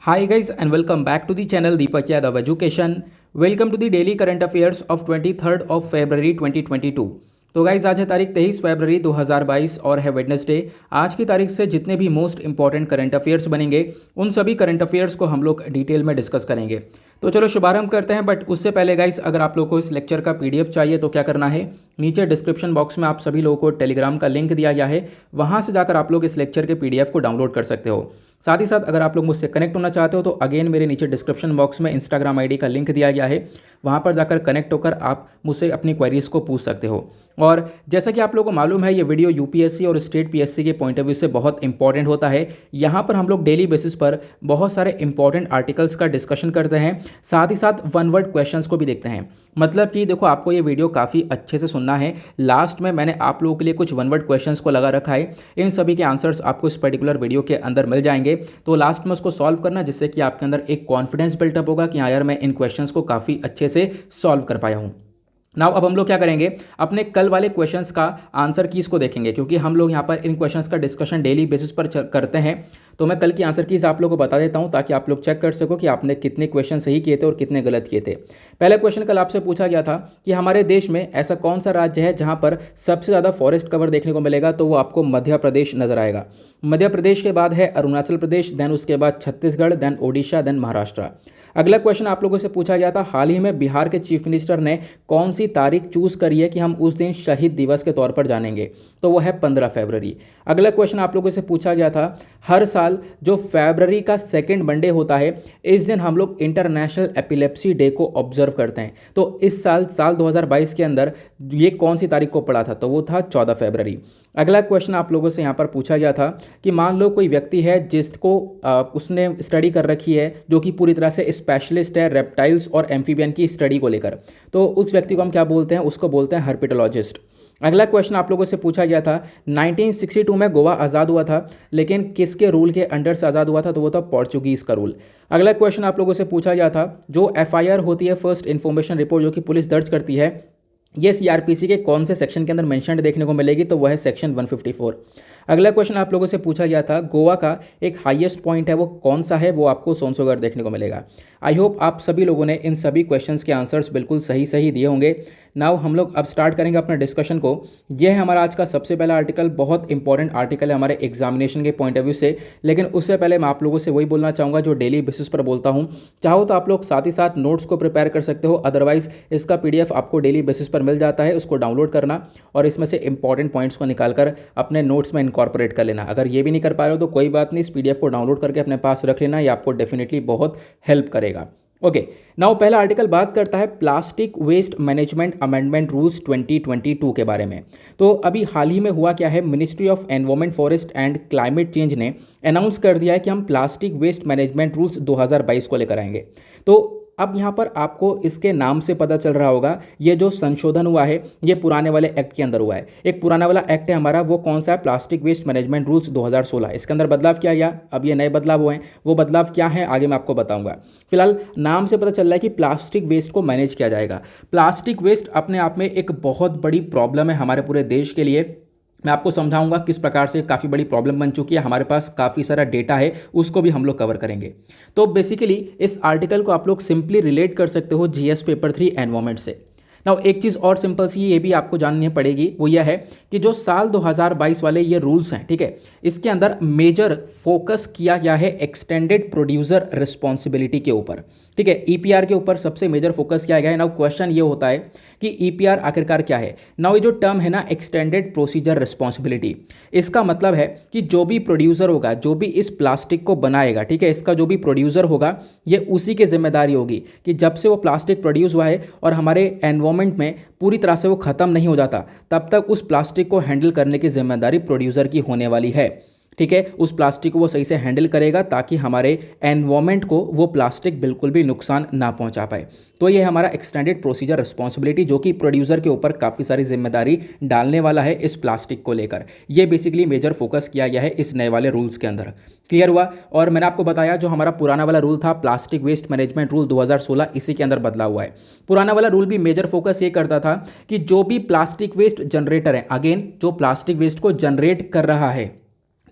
Hi guys and welcome back to the channel Deepak Yadav Education. Welcome to the daily current affairs of 23rd of February 2022. तो guys आज है तारीख 23 फरवरी 2022 और है Wednesday. आज की तारीख से जितने भी मोस्ट इंपॉर्टेंट करंट अफेयर्स बनेंगे उन सभी करंट अफेयर्स को हम लोग डिटेल में डिस्कस करेंगे। तो चलो शुभारंभ करते हैं। बट उससे पहले गाइज अगर आप लोगों को इस लेक्चर का पीडीएफ चाहिए तो क्या करना है, नीचे डिस्क्रिप्शन बॉक्स में आप सभी लोगों को टेलीग्राम का लिंक दिया गया है, वहाँ से जाकर आप लोग इस लेक्चर के पीडीएफ को डाउनलोड कर सकते हो। साथ ही साथ अगर आप लोग मुझसे कनेक्ट होना चाहते हो तो अगेन मेरे नीचे डिस्क्रिप्शन बॉक्स में इंस्टाग्राम आईडी का लिंक दिया गया है, वहाँ पर जाकर कनेक्ट होकर आप मुझसे अपनी क्वेरीज को पूछ सकते हो। और जैसा कि आप लोगों को मालूम है ये वीडियो यूपीएससी और स्टेट पीएससी के पॉइंट ऑफ व्यू से बहुत इंपॉर्टेंट होता है। यहाँ पर हम लोग डेली बेसिस पर बहुत सारे इंपॉर्टेंट आर्टिकल्स का डिस्कशन करते हैं, साथ ही साथ वन वर्ड क्वेश्चंस को भी देखते हैं। मतलब कि देखो आपको ये वीडियो काफ़ी अच्छे से सुनना है। लास्ट में मैंने आप लोगों के लिए कुछ वन वर्ड क्वेश्चंस को लगा रखा है, इन सभी के आंसर्स आपको इस पर्टिकुलर वीडियो के अंदर मिल जाएंगे। तो लास्ट में उसको सॉल्व करना, जिससे कि आपके अंदर एक कॉन्फिडेंस बिल्टअप होगा कि हाँ यार मैं इन क्वेश्चंस को काफ़ी अच्छे से सॉल्व कर पाया हूँ। नाउ अब हम लोग क्या करेंगे, अपने कल वाले क्वेश्चंस का आंसर कीज़ को देखेंगे, क्योंकि हम लोग यहाँ पर इन क्वेश्चंस का डिस्कशन डेली बेसिस पर करते हैं। तो मैं कल की आंसर कीज़ आप लोगों को बता देता हूँ ताकि आप लोग चेक कर सको कि आपने कितने क्वेश्चन सही किए थे और कितने गलत किए थे। पहला क्वेश्चन कल आपसे पूछा गया था कि हमारे देश में ऐसा कौन सा राज्य है जहाँ पर सबसे ज़्यादा फॉरेस्ट कवर देखने को मिलेगा, तो वो आपको मध्य प्रदेश नजर आएगा। मध्य प्रदेश के बाद है अरुणाचल प्रदेश, देन उसके बाद छत्तीसगढ़, देन ओडिशा, देन महाराष्ट्र। अगला क्वेश्चन आप लोगों से पूछा गया था, हाल ही में बिहार के चीफ मिनिस्टर ने कौन सी तारीख चूज करी है कि हम उस दिन शहीद दिवस के तौर पर जानेंगे, तो वो है 15 फरवरी। अगला क्वेश्चन आप लोगों से पूछा गया था, हर साल जो फरवरी का सेकेंड मंडे होता है इस दिन हम लोग इंटरनेशनल एपिलेप्सी डे को ऑब्जर्व करते हैं। तो इस साल 2022 के अंदर ये कौन सी तारीख को पड़ा था, तो वो था 14 फरवरी। अगला क्वेश्चन आप लोगों से यहाँ पर पूछा गया था कि मान लो कोई व्यक्ति है जिसको उसने स्टडी कर रखी है, जो कि पूरी तरह से स्पेशलिस्ट है रेप्टाइल्स और एम्फीबियन की स्टडी को लेकर, तो उस व्यक्ति को हम क्या बोलते हैं, उसको बोलते हैं हर्पेटोलॉजिस्ट। अगला क्वेश्चन आप लोगों से पूछा गया था, 1962 में गोवा आज़ाद हुआ था, लेकिन किसके रूल के अंडर से आज़ाद हुआ था, तो वो था पोर्चुगीज़ का रूल। अगला क्वेश्चन आप लोगों से पूछा गया था, जो एफआईआर होती है फर्स्ट इन्फॉर्मेशन रिपोर्ट जो कि पुलिस दर्ज करती है, ये सीआरपीसी के कौन से सेक्शन के अंदर मेंशन्ड देखने को मिलेगी, तो वह है सेक्शन 154। अगला क्वेश्चन आप लोगों से पूछा गया था, गोवा का एक हाईएस्ट पॉइंट है वो कौन सा है, वो आपको सोनसोगढ़ देखने को मिलेगा। आई होप आप सभी लोगों ने इन सभी क्वेश्चंस के आंसर्स बिल्कुल सही सही दिए होंगे। नाउ हम लोग अब स्टार्ट करेंगे अपने डिस्कशन को। यह है हमारा आज का सबसे पहला आर्टिकल, बहुत इंपॉर्टेंट आर्टिकल है हमारे एग्जामिनेशन के पॉइंट ऑफ व्यू से। लेकिन उससे पहले मैं आप लोगों से वही बोलना चाहूँगा जो डेली बेसिस पर बोलता हूँ। चाहो तो आप लोग साथ ही साथ नोट्स को प्रिपेयर कर सकते हो, अदरवाइज इसका पीडीएफ आपको डेली बेसिस पर मिल जाता है, उसको डाउनलोड करना और इसमें से इंपॉर्टेंट पॉइंट्स को निकालकर अपने नोट्स में इनकॉर्पोरेट कर लेना। अगर ये भी नहीं कर पा रहे हो तो कोई बात नहीं, इस पीडीएफ को डाउनलोड करके अपने पास रख लेना, ये आपको डेफिनेटली बहुत हेल्प करेगा। ओके, नाउ पहला आर्टिकल बात करता है plastic waste management amendment rules 2022 के बारे में। तो अभी हाल ही में हुआ क्या है, ministry of environment forest and climate change ने अनाउंस कर दिया है कि हम प्लास्टिक वेस्ट मैनेजमेंट रूल्स 2022 को लेकर आएंगे। तो अब यहाँ पर आपको इसके नाम से पता चल रहा होगा, ये जो संशोधन हुआ है ये पुराने वाले एक्ट के अंदर हुआ है। एक पुराना वाला एक्ट है हमारा, वो कौन सा है, प्लास्टिक वेस्ट मैनेजमेंट रूल्स 2016। इसके अंदर बदलाव क्या गया, अब ये नए बदलाव हुए हैं, वो बदलाव क्या है आगे मैं आपको बताऊंगा। फिलहाल नाम से पता चल रहा है कि प्लास्टिक वेस्ट को मैनेज किया जाएगा। प्लास्टिक वेस्ट अपने आप में एक बहुत बड़ी प्रॉब्लम है हमारे पूरे देश के लिए। मैं आपको समझाऊंगा किस प्रकार से काफ़ी बड़ी प्रॉब्लम बन चुकी है, हमारे पास काफ़ी सारा डेटा है, उसको भी हम लोग कवर करेंगे। तो बेसिकली इस आर्टिकल को आप लोग सिंपली रिलेट कर सकते हो जीएस पेपर 3 एनवायरमेंट से। नाउ एक चीज़ और सिंपल सी ये भी आपको जाननी पड़ेगी, वो यह है कि जो साल 2022 वाले ये रूल्स हैं, ठीक है, इसके अंदर मेजर फोकस किया गया है एक्सटेंडेड प्रोड्यूसर रिस्पॉन्सिबिलिटी के ऊपर। ठीक है, ईपीआर के ऊपर सबसे मेजर फोकस किया गया है। नाउ क्वेश्चन ये होता है कि ईपीआर आखिरकार क्या है। नाउ ये जो टर्म है ना, एक्सटेंडेड प्रोसीजर रिस्पॉन्सिबिलिटी, इसका मतलब है कि जो भी प्रोड्यूसर होगा, जो भी इस प्लास्टिक को बनाएगा, ठीक है, इसका जो भी प्रोड्यूसर होगा, ये उसी की जिम्मेदारी होगी कि जब से वो प्लास्टिक प्रोड्यूस हुआ है और हमारे एनवायरमेंट में पूरी तरह से वो ख़त्म नहीं हो जाता, तब तक उस प्लास्टिक को हैंडल करने की जिम्मेदारी प्रोड्यूसर की होने वाली है। ठीक है, उस प्लास्टिक को वो सही से हैंडल करेगा ताकि हमारे एनवायरमेंट को वो प्लास्टिक बिल्कुल भी नुकसान ना पहुंचा पाए। तो ये हमारा एक्सटेंडेड प्रोसीजर रिस्पॉन्सिबिलिटी, जो कि प्रोड्यूसर के ऊपर काफ़ी सारी जिम्मेदारी डालने वाला है इस प्लास्टिक को लेकर। ये बेसिकली मेजर फोकस किया गया है इस नए वाले रूल्स के अंदर। क्लियर हुआ। और मैंने आपको बताया जो हमारा पुराना वाला रूल था प्लास्टिक वेस्ट मैनेजमेंट रूल 2016, इसी के अंदर बदला हुआ है। पुराना वाला रूल भी मेजर फोकस ये करता था कि जो भी प्लास्टिक वेस्ट जनरेटर है, अगेन जो प्लास्टिक वेस्ट को जनरेट कर रहा है,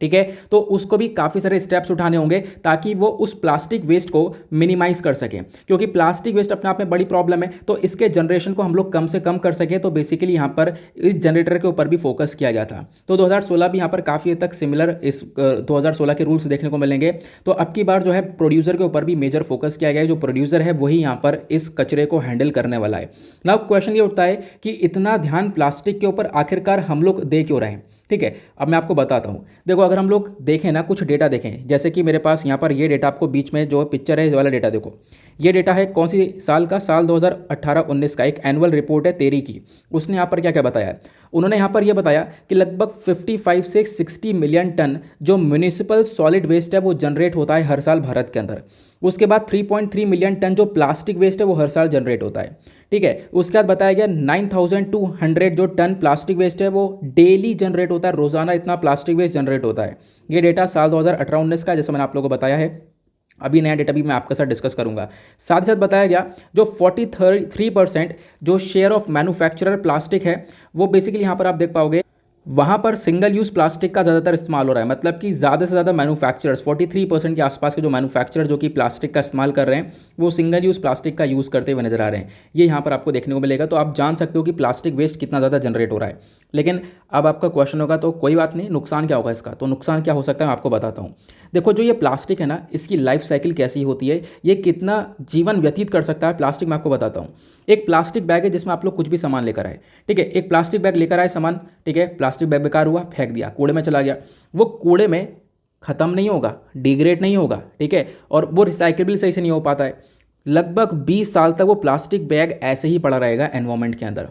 ठीक है। तो उसको भी काफ़ी सारे स्टेप्स उठाने होंगे ताकि वो उस प्लास्टिक वेस्ट को मिनिमाइज कर सकें, क्योंकि प्लास्टिक वेस्ट अपने आप में बड़ी प्रॉब्लम है। तो इसके जनरेशन को हम लोग कम से कम कर सकें, तो बेसिकली यहाँ पर इस जनरेटर के ऊपर भी फोकस किया गया था। तो 2016 भी यहाँ पर काफ़ी हद तक सिमिलर इस 2016 के रूल्स देखने को मिलेंगे। तो अब की बार जो है प्रोड्यूसर के ऊपर भी मेजर फोकस किया गया है। जो प्रोड्यूसर है वही यहाँ पर इस कचरे को हैंडल करने वाला है। नाउ क्वेश्चन ये उठता है कि इतना ध्यान प्लास्टिक के ऊपर आखिरकार हम लोग दे क्यों रहे हैं। ठीक है, अब मैं आपको बताता हूँ। देखो, अगर हम लोग देखें ना, कुछ डेटा देखें, जैसे कि मेरे पास यहाँ पर ये डेटा आपको बीच में जो पिक्चर है, इस वाला डेटा देखो। ये डेटा है कौन सी साल का? साल 2018-19 का एक एनुअल रिपोर्ट है तेरी की। उसने यहाँ पर क्या क्या बताया है? उन्होंने यहाँ पर यह बताया कि लगभग 55 से 60 मिलियन टन जो म्यूनिसिपल सॉलिड वेस्ट है वो जनरेट होता है हर साल भारत के अंदर। उसके बाद 3.3 मिलियन टन जो प्लास्टिक वेस्ट है वो हर साल जनरेट होता है। ठीक है, उसके बाद बताया गया 9200 जो टन प्लास्टिक वेस्ट है वो डेली जनरेट होता है, रोजाना इतना प्लास्टिक वेस्ट जनरेट होता है। ये डेटा साल 2018-19 का, जैसे मैंने आप लोगों को बताया है। अभी नया डेटा भी मैं आपके साथ डिस्कस करूंगा। साथ ही साथ बताया गया जो 43% जो शेयर ऑफ मैन्युफैक्चरर प्लास्टिक है वो बेसिकली यहाँ पर आप देख पाओगे वहाँ पर सिंगल यूज़ प्लास्टिक का ज़्यादातर इस्तेमाल हो रहा है। मतलब कि ज़्यादा से ज़्यादा मैन्युफैक्चरर्स 43% के आसपास के जो मैन्युफैक्चरर जो कि प्लास्टिक का इस्तेमाल कर रहे हैं वो सिंगल यूज़ प्लास्टिक का यूज़ करते हुए नजर आ रहे हैं। ये यहाँ पर आपको देखने को मिलेगा। तो आप जान सकते हो कि प्लास्टिक वेस्ट कितना ज़्यादा जनरेट हो रहा है। लेकिन अब आपका क्वेश्चन होगा तो कोई बात नहीं, नुकसान क्या होगा इसका? तो नुकसान क्या हो सकता है मैं आपको बताता हूँ। देखो, जो ये प्लास्टिक है ना, इसकी लाइफ साइकिल कैसी होती है, ये कितना जीवन व्यतीत कर सकता है प्लास्टिक, मैं आपको बताता हूँ। एक प्लास्टिक बैग है जिसमें आप लोग कुछ भी सामान लेकर आए। ठीक है, एक प्लास्टिक बैग लेकर आए सामान। ठीक है, प्लास्टिक बैग बेकार हुआ, फेंक दिया, कूड़े में चला गया। वो कूड़े में ख़त्म नहीं होगा, डिग्रेड नहीं होगा। ठीक है, और वो रिसाइकेबल सही से नहीं हो पाता है। लगभग 20 साल तक वो प्लास्टिक बैग ऐसे ही पड़ा रहेगा एनवायरमेंट के अंदर।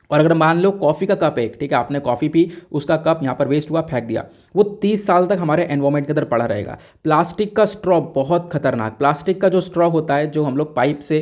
और अगर मान लो कॉफ़ी का कप है, ठीक है, आपने कॉफ़ी पी, उसका कप यहाँ पर वेस्ट हुआ, फेंक दिया, वो 30 साल तक हमारे एनवायरमेंट के अंदर पड़ा रहेगा। प्लास्टिक का स्ट्रॉ बहुत खतरनाक, प्लास्टिक का जो स्ट्रॉ होता है, जो हम लोग पाइप से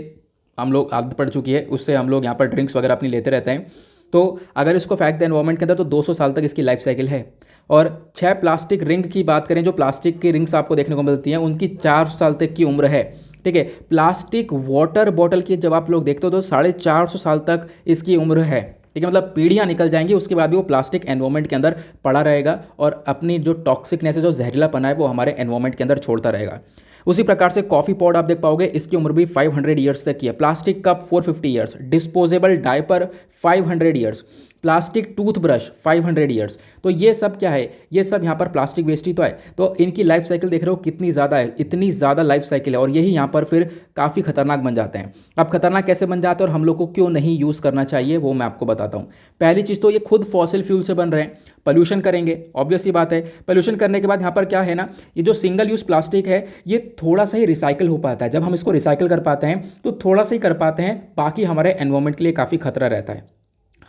हम लोग आदत पड़ चुकी है, उससे हम लोग यहाँ पर ड्रिंक्स वगैरह अपनी लेते रहते हैं। तो अगर इसको फेंक दें एनवायरमेंट के अंदर तो 200 साल तक इसकी लाइफ साइकिल है। और 6 प्लास्टिक रिंग की बात करें, जो प्लास्टिक की रिंग्स आपको देखने को मिलती हैं, उनकी 4 साल तक की उम्र है। ठीक है, प्लास्टिक वाटर बॉटल की जब आप लोग देखते हो तो 450 साल तक इसकी उम्र है। ठीक है, मतलब पीढ़ियाँ निकल जाएंगी, उसके बाद भी वो प्लास्टिक एनवायरमेंट के अंदर पड़ा रहेगा और अपनी जो टॉक्सिकनेस है, जो जहरीलापन है, वो हमारे एनवायरमेंट के अंदर छोड़ता रहेगा। उसी प्रकार से कॉफ़ी पॉट आप देख पाओगे, इसकी उम्र भी 500 ईयर्स तक की है। Plastic cup 450 years, disposable diaper 500 years, plastic toothbrush 500 years. तो ये सब क्या है? ये सब यहाँ पर प्लास्टिक वेस्ट ही तो है। तो इनकी लाइफ साइकिल देख रहे हो कितनी ज़्यादा है, इतनी ज़्यादा लाइफ साइकिल है, और यही यहाँ पर फिर काफ़ी खतरनाक बन जाते हैं। अब खतरनाक कैसे बन जाते हैं और हम लोग को क्यों नहीं यूज़ करना चाहिए, वो मैं आपको बताता हूँ। पहली चीज़ तो ये खुद फॉसिल फ्यूल से बन रहे हैं, पोल्यूशन करेंगे, ऑब्वियस ही बात है। पोल्यूशन करने के बाद यहाँ पर क्या है ना, ये जो सिंगल यूज़ प्लास्टिक है ये थोड़ा सा ही रिसाइकिल हो पाता है। जब हम इसको रिसाइकिल कर पाते हैं तो थोड़ा सा ही कर पाते हैं, बाकी हमारे एनवायरमेंट के लिए काफ़ी खतरा रहता है।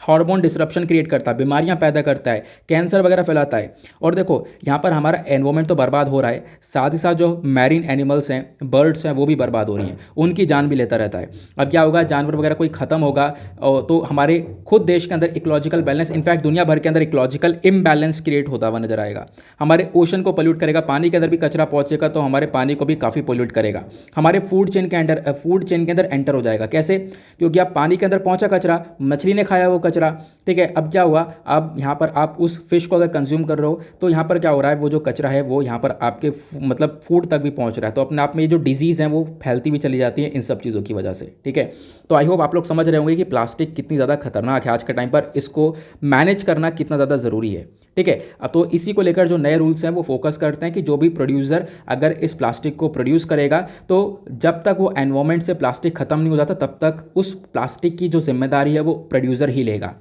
हार्मोन डिसरप्शन क्रिएट करता है, बीमारियां पैदा करता है, कैंसर वगैरह फैलाता है। और देखो यहाँ पर हमारा एनवायरमेंट तो बर्बाद हो रहा है, साथ ही साथ जो मैरीन एनिमल्स हैं, बर्ड्स हैं, वो भी बर्बाद हो रही हैं, उनकी जान भी लेता रहता है। अब क्या होगा, जानवर वगैरह कोई ख़त्म होगा तो हमारे खुद देश के अंदर इकोलॉजिकल बैलेंस, इनफैक्ट दुनिया भर के अंदर इकोलॉजिकल इम्बैलेंस क्रिएट होता हुआ नजर आएगा। हमारे ओशन को पोल्यूट करेगा, पानी के अंदर भी कचरा पहुँचेगा तो हमारे पानी को भी काफ़ी पोल्यूट करेगा। हमारे फूड चेन के अंदर एंटर हो जाएगा। कैसे? क्योंकि आप पानी के अंदर पहुँचा कचरा, मछली ने खाया वो कचरा। ठीक है, अब क्या हुआ, अब यहाँ पर आप उस फिश को अगर कंज्यूम कर रहे हो तो यहाँ पर क्या हो रहा है, वो जो कचरा है वो यहाँ पर आपके मतलब फूड तक भी पहुँच रहा है। तो अपने आप में ये जो डिजीज़ हैं वो फैलती भी चली जाती है इन सब चीज़ों की वजह से। ठीक है, तो आई होप आप लोग समझ रहे होंगे कि प्लास्टिक कितनी ज़्यादा खतरनाक है आज के टाइम पर, इसको मैनेज करना कितना ज़्यादा ज़रूरी है। ठीक है, अब तो इसी को लेकर जो नए रूल्स हैं वो फोकस करते हैं कि जो भी प्रोड्यूसर अगर इस प्लास्टिक को प्रोड्यूस करेगा तो जब तक वो एनवायरमेंट से प्लास्टिक खत्म नहीं हो जाता तब तक उस प्लास्टिक की जो जिम्मेदारी है वो प्रोड्यूसर ही लेगा।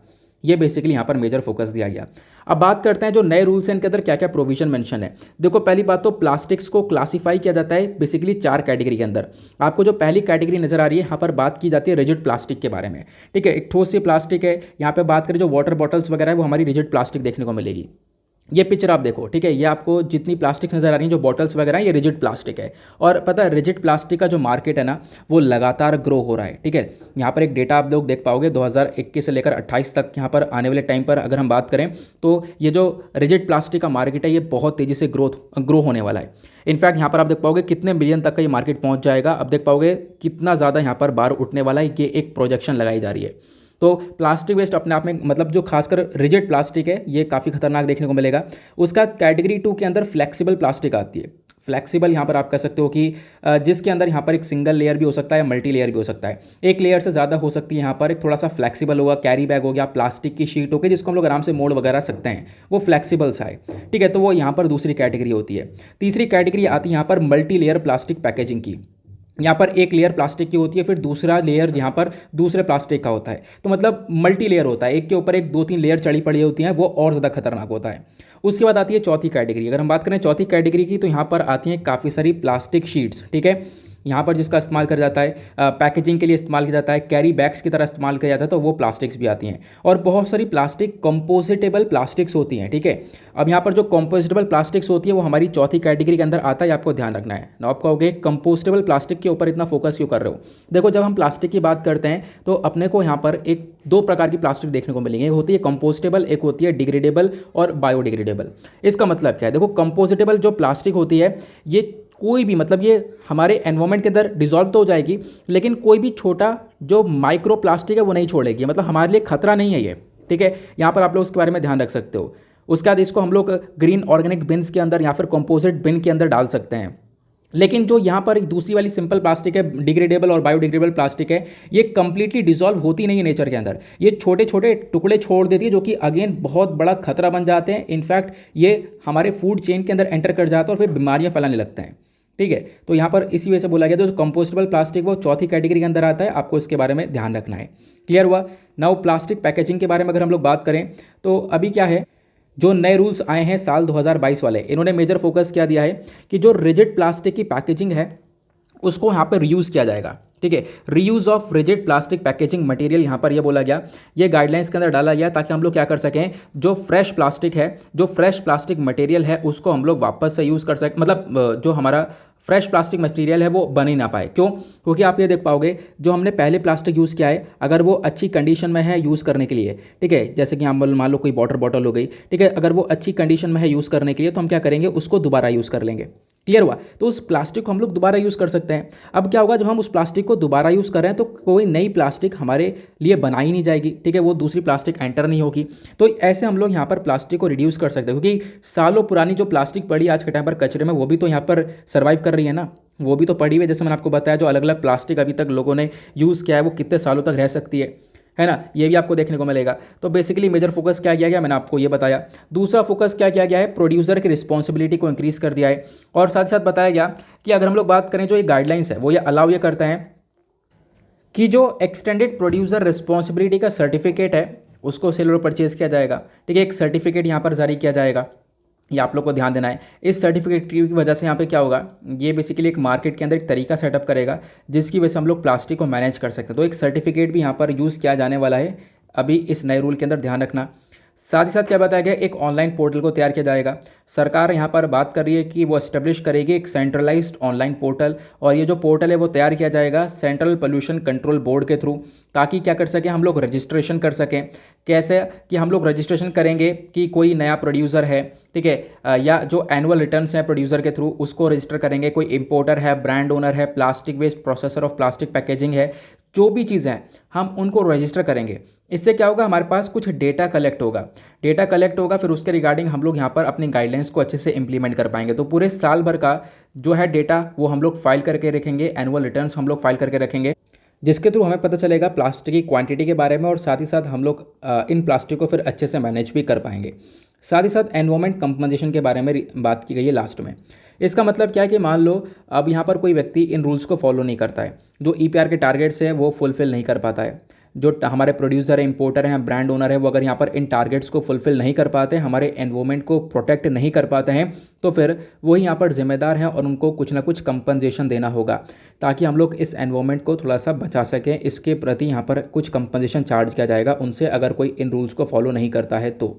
ये बेसिकली यहाँ पर मेजर फोकस दिया गया। अब बात करते हैं जो नए रूल्स हैं इनके अंदर क्या क्या प्रोविजन मेंशन है। देखो, पहली बात तो प्लास्टिक्स को क्लासिफाई किया जाता है बेसिकली 4 कैटेगरी के अंदर। आपको जो पहली कैटेगरी नजर आ रही है, यहाँ पर बात की जाती है रिजिड प्लास्टिक के बारे में। ठीक है, एक ठोस सी प्लास्टिक है। यहाँ पे बात करें जो वाटर बॉटल्स वगैरह है वो हमारी रिजिड प्लास्टिक देखने को मिलेगी। ये पिक्चर आप देखो, ठीक है, ये आपको जितनी प्लास्टिक नज़र आ रही है, जो बॉटल्स वगैरह हैं, ये रिजिड प्लास्टिक है। और पता है रिजिड प्लास्टिक का जो मार्केट है ना वो लगातार ग्रो हो रहा है। ठीक है, यहाँ पर एक डेटा आप लोग देख पाओगे 2021 से लेकर 28 तक, यहाँ पर आने वाले टाइम पर अगर हम बात करें तो ये जो रिजिड प्लास्टिक का मार्केट है ये बहुत तेज़ी से ग्रो होने वाला है। इनफैक्ट यहाँ पर आप देख पाओगे कितने मिलियन तक का ये मार्केट पहुँच जाएगा। अब देख पाओगे कितना ज़्यादा यहाँ पर बार उठने वाला है, ये एक प्रोजेक्शन लगाई जा रही है। तो प्लास्टिक वेस्ट अपने आप में मतलब जो खासकर रिजिड प्लास्टिक है ये काफ़ी खतरनाक देखने को मिलेगा। उसका कैटेगरी 2 के अंदर फ्लेक्सिबल प्लास्टिक आती है। फ्लेक्सिबल यहाँ पर आप कह सकते हो कि जिसके अंदर यहाँ पर एक सिंगल लेयर भी हो सकता है, मल्टी लेयर भी हो सकता है, एक लेयर से ज़्यादा हो सकती है। यहाँ पर एक थोड़ा सा फ्लेक्सिबल होगा, कैरी बैग हो गया, प्लास्टिक की शीट हो गई जिसको हम लोग आराम से मोड़ वगैरह सकते हैं, वो फ्लेक्सिबल सा है। ठीक है, तो वो यहाँ पर दूसरी कैटेगरी होती है। तीसरी कैटेगरी आती है यहाँ पर मल्टी लेयर प्लास्टिक पैकेजिंग की। यहाँ पर एक लेयर प्लास्टिक की होती है, फिर दूसरा लेयर यहाँ पर दूसरे प्लास्टिक का होता है, तो मतलब मल्टी लेयर होता है, एक के ऊपर एक 2-3 लेयर चढ़ी पड़ी होती हैं, वो और ज़्यादा खतरनाक होता है। उसके बाद आती है चौथी कैटेगरी। अगर हम बात करें चौथी कैटेगरी की तो यहाँ पर आती हैं काफ़ी सारी प्लास्टिक शीट्स। ठीक है, यहाँ पर जिसका इस्तेमाल किया जाता है पैकेजिंग के लिए इस्तेमाल किया जाता है, कैरी बैग्स की तरह इस्तेमाल किया जाता है, तो वो प्लास्टिक्स भी आती हैं। और बहुत सारी प्लास्टिक कंपोजिटेबल प्लास्टिक्स होती हैं। ठीक है, अब यहाँ पर जो कंपोजिटेबल प्लास्टिक्स होती है वो हमारी चौथी कैटेगरी के अंदर आता है, आपको ध्यान रखना है ना। आप कहोगे कंपोस्टेबल प्लास्टिक के ऊपर इतना फोकस क्यों कर रहे हो? देखो, जब हम प्लास्टिक की बात करते हैं तो अपने को यहाँ पर एक 2 प्रकार की प्लास्टिक देखने को मिलेंगे, एक होती है कंपोस्टेबल, एक होती है डिग्रेडेबल और बायोडिग्रेडेबल। इसका मतलब क्या है? देखो, कंपोजिटेबल जो प्लास्टिक होती है ये कोई भी मतलब ये हमारे एनवायरनमेंट के अंदर डिसॉल्व तो हो जाएगी, लेकिन कोई भी छोटा जो माइक्रो प्लास्टिक है वो नहीं छोड़ेगी, मतलब हमारे लिए खतरा नहीं है ये। ठीक है, यहाँ पर आप लोग उसके बारे में ध्यान रख सकते हो। उसके बाद इसको हम लोग ग्रीन ऑर्गेनिक बिन्स के अंदर या फिर कंपोजिट बिन के अंदर डाल सकते हैं। लेकिन जो यहाँ पर दूसरी वाली सिंपल प्लास्टिक है, डिग्रेडेबल और बायोडिग्रेडेबल प्लास्टिक है, ये कंप्लीटली डिसॉल्व होती नहीं है नेचर के अंदर, ये छोटे छोटे टुकड़े छोड़ देती है, जो कि अगेन बहुत बड़ा खतरा बन जाते हैं। इनफैक्ट ये हमारे फूड चेन के अंदर एंटर कर जाते हैं और फिर बीमारियां फैलाने लगते हैं। ठीक है, तो यहाँ पर इसी वजह से बोला गया तो कंपोस्टेबल प्लास्टिक वो चौथी कैटेगरी के अंदर आता है, आपको इसके बारे में ध्यान रखना है। क्लियर हुआ? नाउ प्लास्टिक पैकेजिंग के बारे में अगर हम लोग बात करें तो अभी क्या है, जो नए रूल्स आए हैं साल 2022 वाले, इन्होंने मेजर फोकस क्या दिया है कि जो रिजिड प्लास्टिक की पैकेजिंग है उसको यहाँ पर रीयूज़ किया जाएगा। ठीक है, reuse of rigid plastic packaging material यहाँ पर यह बोला गया, ये गाइडलाइंस के अंदर डाला गया ताकि हम लोग क्या कर सकें, जो फ्रेश प्लास्टिक है, जो फ्रेश प्लास्टिक मटेरियल है उसको हम लोग वापस से यूज़ कर सकें, मतलब जो हमारा फ्रेश प्लास्टिक मटेरियल है वो बन ही ना पाए। क्यों? क्योंकि आप ये देख पाओगे जो हमने पहले प्लास्टिक यूज़ किया है, अगर वो अच्छी कंडीशन में है यूज़ करने के लिए, ठीक है, जैसे कि हम मान लो कोई वाटर बॉटल हो गई, ठीक है, अगर वो अच्छी कंडीशन में है यूज़ करने के लिए तो हम क्या करेंगे, उसको दोबारा यूज़ कर लेंगे। क्लियर हुआ? तो उस प्लास्टिक को हम लोग दोबारा यूज़ कर सकते हैं। अब क्या होगा, जब हम उस प्लास्टिक को दोबारा यूज़ कर रहे हैं तो कोई नई प्लास्टिक हमारे लिए बनाई नहीं जाएगी। ठीक है, वो दूसरी प्लास्टिक एंटर नहीं होगी। तो ऐसे हम लोग यहाँ पर प्लास्टिक को रिड्यूस कर सकते हैं, क्योंकि सालों पुरानी जो प्लास्टिक पड़ी आज के टाइम पर कचरे में, वो भी तो यहाँ पर सर्वाइव कर रही है ना, वो भी तो पड़ी हुई है। जैसे मैंने आपको बताया, जो अलग अलग प्लास्टिक अभी तक लोगों ने यूज़ किया है वो कितने सालों तक रह सकती है ना, ये भी आपको देखने को मिलेगा। तो बेसिकली मेजर फोकस क्या किया गया, मैंने आपको ये बताया। दूसरा फोकस क्या किया गया है, प्रोड्यूसर की रिस्पॉन्सिबिलिटी को इंक्रीज कर दिया है, और साथ साथ बताया गया कि अगर हम लोग बात करें जो ये गाइडलाइंस है वो ये अलाउ ये करते हैं कि जो एक्सटेंडेड प्रोड्यूसर रिस्पॉन्सिबिलिटी का सर्टिफिकेट है उसको सेल और परचेज किया जाएगा। ठीक है, एक सर्टिफिकेट यहाँ पर जारी किया जाएगा, ये आप लोग को ध्यान देना है। इस सर्टिफिकेट की वजह से यहाँ पे क्या होगा, ये बेसिकली एक मार्केट के अंदर एक तरीका सेटअप करेगा जिसकी वजह से हम लोग प्लास्टिक को मैनेज कर सकते हैं। तो एक सर्टिफिकेट भी यहाँ पर यूज़ किया जाने वाला है अभी इस नए रूल के अंदर, ध्यान रखना। साथ ही साथ क्या बताया गया, एक ऑनलाइन पोर्टल को तैयार किया जाएगा। सरकार यहाँ पर बात कर रही है कि वो एस्टेब्लिश करेगी एक सेंट्रलाइज्ड ऑनलाइन पोर्टल, और ये जो पोर्टल है वो तैयार किया जाएगा सेंट्रल पोल्यूशन कंट्रोल बोर्ड के थ्रू, ताकि क्या कर सकें हम लोग रजिस्ट्रेशन कर सकें। कैसे कि हम लोग रजिस्ट्रेशन करेंगे कि कोई नया प्रोड्यूसर है, ठीक है, या जो एनुअल रिटर्न्स हैं प्रोड्यूसर के थ्रू उसको रजिस्टर करेंगे, कोई इंपोर्टर है, ब्रांड ओनर है, plastic waste processor of plastic packaging है, जो भी चीज़ें हैं हम उनको रजिस्टर करेंगे। इससे क्या होगा, हमारे पास कुछ डेटा कलेक्ट होगा, फिर उसके रिगार्डिंग हम लोग यहाँ पर अपनी गाइडलाइंस को अच्छे से इंप्लीमेंट कर पाएंगे। तो पूरे साल भर का जो है डेटा वो हम लोग फाइल करके रखेंगे, एनुअल रिटर्न्स हम लोग फाइल करके रखेंगे, जिसके थ्रू हमें पता चलेगा प्लास्टिक की क्वांटिटी के बारे में, और साथ ही साथ हम लोग इन प्लास्टिक को फिर अच्छे से मैनेज भी कर पाएंगे। साथ ही साथ एनवायरमेंट कंपनसेशन के बारे में बात की गई है लास्ट में। इसका मतलब क्या है कि मान लो अब यहाँ पर कोई व्यक्ति इन रूल्स को फॉलो नहीं करता है, जो EPR के टारगेट्स है वो फुलफिल नहीं कर पाता है, जो हमारे प्रोड्यूसर है, इंपोर्टर हैं, ब्रांड ओनर है, वो अगर यहाँ पर इन टारगेट्स को फुलफिल नहीं कर पाते, हमारे एनवायरमेंट को प्रोटेक्ट नहीं कर पाते हैं, तो फिर वही यहाँ पर जिम्मेदार हैं और उनको कुछ ना कुछ कंपनसेशन देना होगा, ताकि हम लोग इस एनवायरमेंट को थोड़ा सा बचा सकें। इसके प्रति यहाँ पर कुछ कंपनसेशन चार्ज किया जाएगा उनसे, अगर कोई इन रूल्स को फॉलो नहीं करता है तो।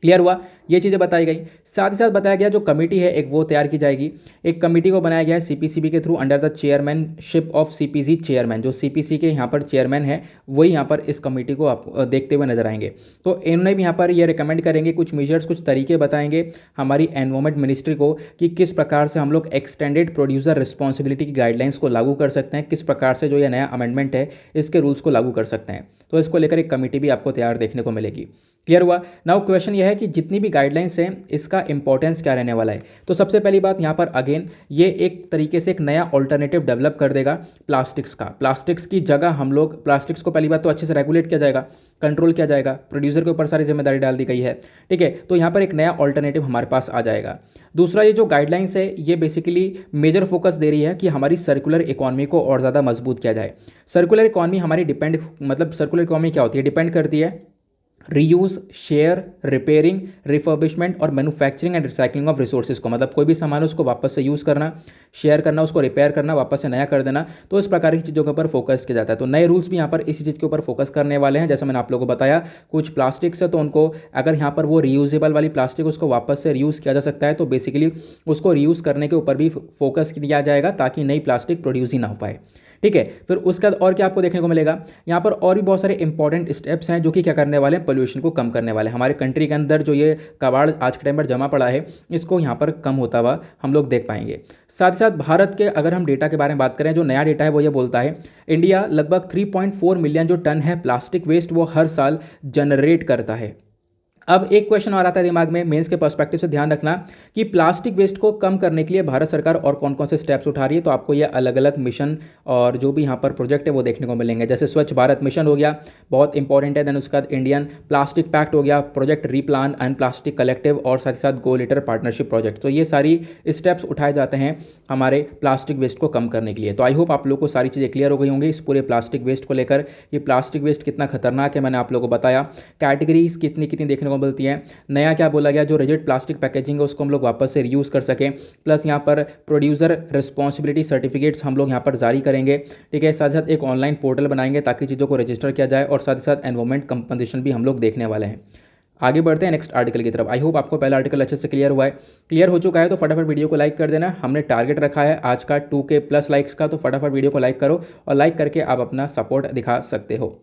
क्लियर हुआ, ये चीज़ें बताई गई। साथ ही साथ बताया गया जो कमेटी है एक वो तैयार की जाएगी। एक कमेटी को बनाया गया है सीपीसीबी के through under the chairmanship of CPC chairman. जो सीपीसी के यहाँ पर चेयरमैन है वही यहाँ पर इस कमेटी को आप देखते हुए नजर आएंगे। तो इन्होंने भी यहाँ पर ये रिकमेंड करेंगे, कुछ मेजर्स, कुछ तरीके बताएंगे हमारी एनवायरमेंट मिनिस्ट्री को कि किस प्रकार से हम लोग एक्सटेंडेड प्रोड्यूसर रिस्पॉन्सिबिलिटी की गाइडलाइंस को लागू कर सकते हैं, किस प्रकार से जो ये नया अमेंडमेंट है इसके रूल्स को लागू कर सकते हैं। तो इसको लेकर एक कमेटी भी आपको तैयार देखने को मिलेगी। क्लियर हुआ। नाउ क्वेश्चन यह है कि जितनी भी गाइडलाइंस हैं इसका इंपॉर्टेंस क्या रहने वाला है। तो सबसे पहली बात यहाँ पर अगेन ये एक तरीके से एक नया ऑल्टरनेटिव डेवलप कर देगा प्लास्टिक्स का। प्लास्टिक्स की जगह हम लोग प्लास्टिक्स को पहली बात तो अच्छे से रेगुलेट किया जाएगा, कंट्रोल किया जाएगा, प्रोड्यूसर के ऊपर सारी जिम्मेदारी डाल दी गई है। ठीक है, तो यहाँ पर एक नया ऑल्टरनेटिव हमारे पास आ जाएगा। दूसरा, ये जो गाइडलाइंस है ये बेसिकली मेजर फोकस दे रही है कि हमारी सर्कुलर इकोनॉमी को और ज़्यादा मजबूत किया जाए। सर्कुलर इकोनॉमी हमारी सर्कुलर इकोनॉमी क्या होती है, डिपेंड करती है रीयूज़, शेयर, रिपेयरिंग, रिफर्बिशमेंट और manufacturing and recycling of resources को, मतलब कोई भी सामान उसको वापस से यूज़ करना, शेयर करना, उसको रिपेयर करना, वापस से नया कर देना। तो इस प्रकार की चीज़ों के ऊपर फोकस किया जाता है। तो नए रूल्स भी यहाँ पर इसी चीज़ के ऊपर फोकस करने वाले हैं। जैसे मैंने आप लोगों को बताया कुछ प्लास्टिक्स है तो उनको अगर यहाँ पर वो रीयूजेबल वाली प्लास्टिक उसको वापस से रीयूज़ किया जा सकता है तो बेसिकली उसको रीयूज़ करने के ऊपर भी फोकस किया जाएगा ताकि नई प्लास्टिक प्रोड्यूस ही ना हो पाए। ठीक है, फिर उसके बाद और क्या आपको देखने को मिलेगा, यहाँ पर और भी बहुत सारे इंपॉर्टेंट स्टेप्स हैं जो कि क्या करने वाले हैं, पोल्यूशन को कम करने वाले हैं। हमारे कंट्री के अंदर जो ये कबाड़ आज के टाइम पर जमा पड़ा है इसको यहाँ पर कम होता हुआ हम लोग देख पाएंगे। साथ ही साथ भारत के अगर हम डेटा के बारे में बात करें, जो नया डेटा है वो ये बोलता है इंडिया लगभग 3.4 मिलियन जो टन है प्लास्टिक वेस्ट वो हर साल जनरेट करता है। अब एक क्वेश्चन और आता है दिमाग में, मेंस के पर्सपेक्टिव से ध्यान रखना कि प्लास्टिक वेस्ट को कम करने के लिए भारत सरकार और कौन कौन से स्टेप्स उठा रही है। तो आपको ये अलग अलग मिशन और जो भी यहाँ पर प्रोजेक्ट है वो देखने को मिलेंगे। जैसे स्वच्छ भारत मिशन हो गया, बहुत इंपॉर्टेंट है। देन उसके बाद इंडियन प्लास्टिक पैक्ट हो गया, project replan and plastic collective और साथ ही साथ गो लिटर पार्टनरशिप प्रोजेक्ट। तो ये सारी स्टेप्स उठाए जाते हैं हमारे प्लास्टिक वेस्ट को कम करने के लिए। तो आई होप आप लोग को सारी चीज़ें क्लियर हो गई होंगी इस पूरे प्लास्टिक वेस्ट को लेकर। ये प्लास्टिक वेस्ट कितना खतरनाक है मैंने आप लोगों को बताया, कैटेगरीज कितनी कितनी देखने को मिलती हैं, नया क्या बोला गया जो रिजिड प्लास्टिक पैकेजिंग है उसको हम लोग वापस से रीयूज़ कर सकें, प्लस यहाँ पर प्रोड्यूसर रिस्पॉन्सिबिलिटी सर्टिफिकेट्स हम लोग यहाँ पर जारी करेंगे। ठीक है, साथ साथ एक ऑनलाइन पोर्टल बनाएंगे ताकि चीज़ों को रजिस्टर किया जाए और साथ ही साथ एनवायरमेंट कंपनसेशन भी हम लोग देखने वाले हैं। आगे बढ़ते हैं नेक्स्ट आर्टिकल की तरफ। आई होप आपको पहला आर्टिकल अच्छे से क्लियर हुआ है। क्लियर हो चुका है तो फटाफट वीडियो को लाइक कर देना। हमने टारगेट रखा है आज का 2K प्लस लाइक्स का, तो फटाफट वीडियो को लाइक करो और लाइक करके आप अपना सपोर्ट दिखा सकते हो।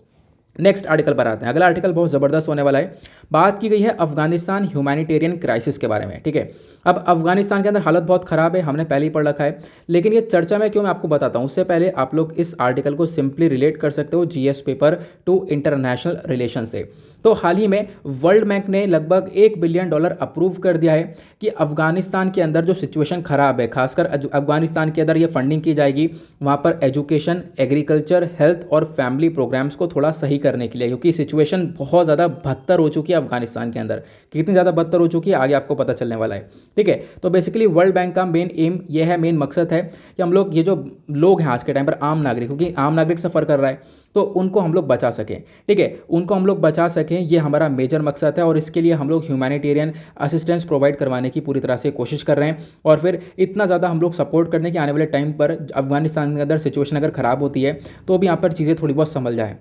नेक्स्ट आर्टिकल पर आते हैं। अगला आर्टिकल बहुत ज़बरदस्त होने वाला है। बात की गई है अफगानिस्तान ह्यूमैनिटेरियन क्राइसिस के बारे में। ठीक है, अब अफगानिस्तान के अंदर हालत बहुत ख़राब है, हमने पहले ही पढ़ रखा है, लेकिन ये चर्चा में क्यों मैं आपको बताता हूँ। उससे पहले आप लोग इस आर्टिकल को सिंपली रिलेट कर सकते हो GS paper two international relation से। तो हाल ही में वर्ल्ड बैंक ने लगभग $1 बिलियन अप्रूव कर दिया है कि अफगानिस्तान के अंदर जो सिचुएशन ख़राब है, खासकर अफगानिस्तान के अंदर ये फंडिंग की जाएगी वहाँ पर एजुकेशन, एग्रीकल्चर, हेल्थ और फैमिली प्रोग्राम्स को थोड़ा सही करने के लिए, क्योंकि सिचुएशन बहुत ज़्यादा बदतर हो चुकी है अफगानिस्तान के अंदर। कितनी ज़्यादा बदतर हो चुकी है आगे आपको पता चलने वाला है। ठीक है, तो बेसिकली वर्ल्ड बैंक का मेन एम ये है, मेन मकसद है कि हम लोग ये जो लोग हैं आज के टाइम पर आम नागरिक, क्योंकि आम नागरिक सफ़र कर रहा है तो उनको हम लोग बचा सकें। ठीक है, उनको हम लोग बचा सकें, ये हमारा मेजर मकसद है और इसके लिए हम लोग ह्यूमैनिटेरियन असिस्टेंस प्रोवाइड करवाने की पूरी तरह से कोशिश कर रहे हैं। और फिर इतना ज़्यादा हम लोग सपोर्ट करने के आने वाले टाइम पर अफगानिस्तान के अंदर सिचुएशन अगर ख़राब होती है तो भी यहाँ पर चीज़ें थोड़ी बहुत संभल जाए,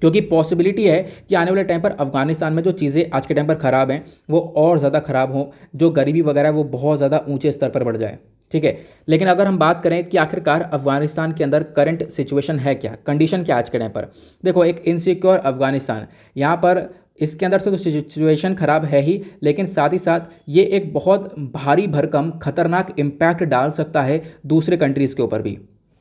क्योंकि पॉसिबिलिटी है कि आने वाले टाइम पर अफगानिस्तान में जो चीज़ें आज के टाइम पर ख़राब हैं वो और ज़्यादा ख़राब हों, जो गरीबी वगैरह वो बहुत ज़्यादा ऊंचे स्तर पर बढ़ जाए। ठीक है, लेकिन अगर हम बात करें कि आखिरकार अफगानिस्तान के अंदर करंट सिचुएशन है क्या, कंडीशन क्या आज के टाइम पर, देखो एक इनसिक्योर अफगानिस्तान, यहाँ पर इसके अंदर से तो सिचुएशन ख़राब है ही, लेकिन साथ ही साथ ये एक बहुत भारी भरकम खतरनाक इम्पैक्ट डाल सकता है दूसरे कंट्रीज़ के ऊपर भी।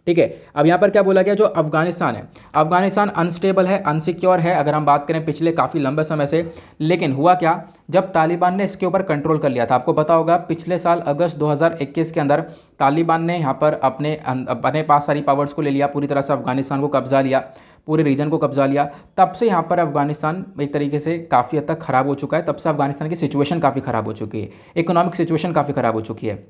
ठीक है, अब यहाँ पर क्या बोला गया, जो अफगानिस्तान है, अफगानिस्तान अनस्टेबल है, अनसिक्योर है अगर हम बात करें पिछले काफ़ी लंबे समय से। लेकिन हुआ क्या, जब तालिबान ने इसके ऊपर कंट्रोल कर लिया था, आपको पता होगा पिछले साल अगस्त 2021 के अंदर तालिबान ने यहाँ पर अपने पास सारी पावर्स को ले लिया, पूरी तरह से अफगानिस्तान को कब्जा लिया, पूरे रीजन को कब्जा लिया। तब से यहाँ पर अफगानिस्तान एक तरीके से काफ़ी हद तक ख़राब हो चुका है। तब से अफगानिस्तान की सिचुएशन काफ़ी ख़राब हो चुकी है, इकोनॉमिक सिचुएशन काफ़ी ख़राब हो चुकी है।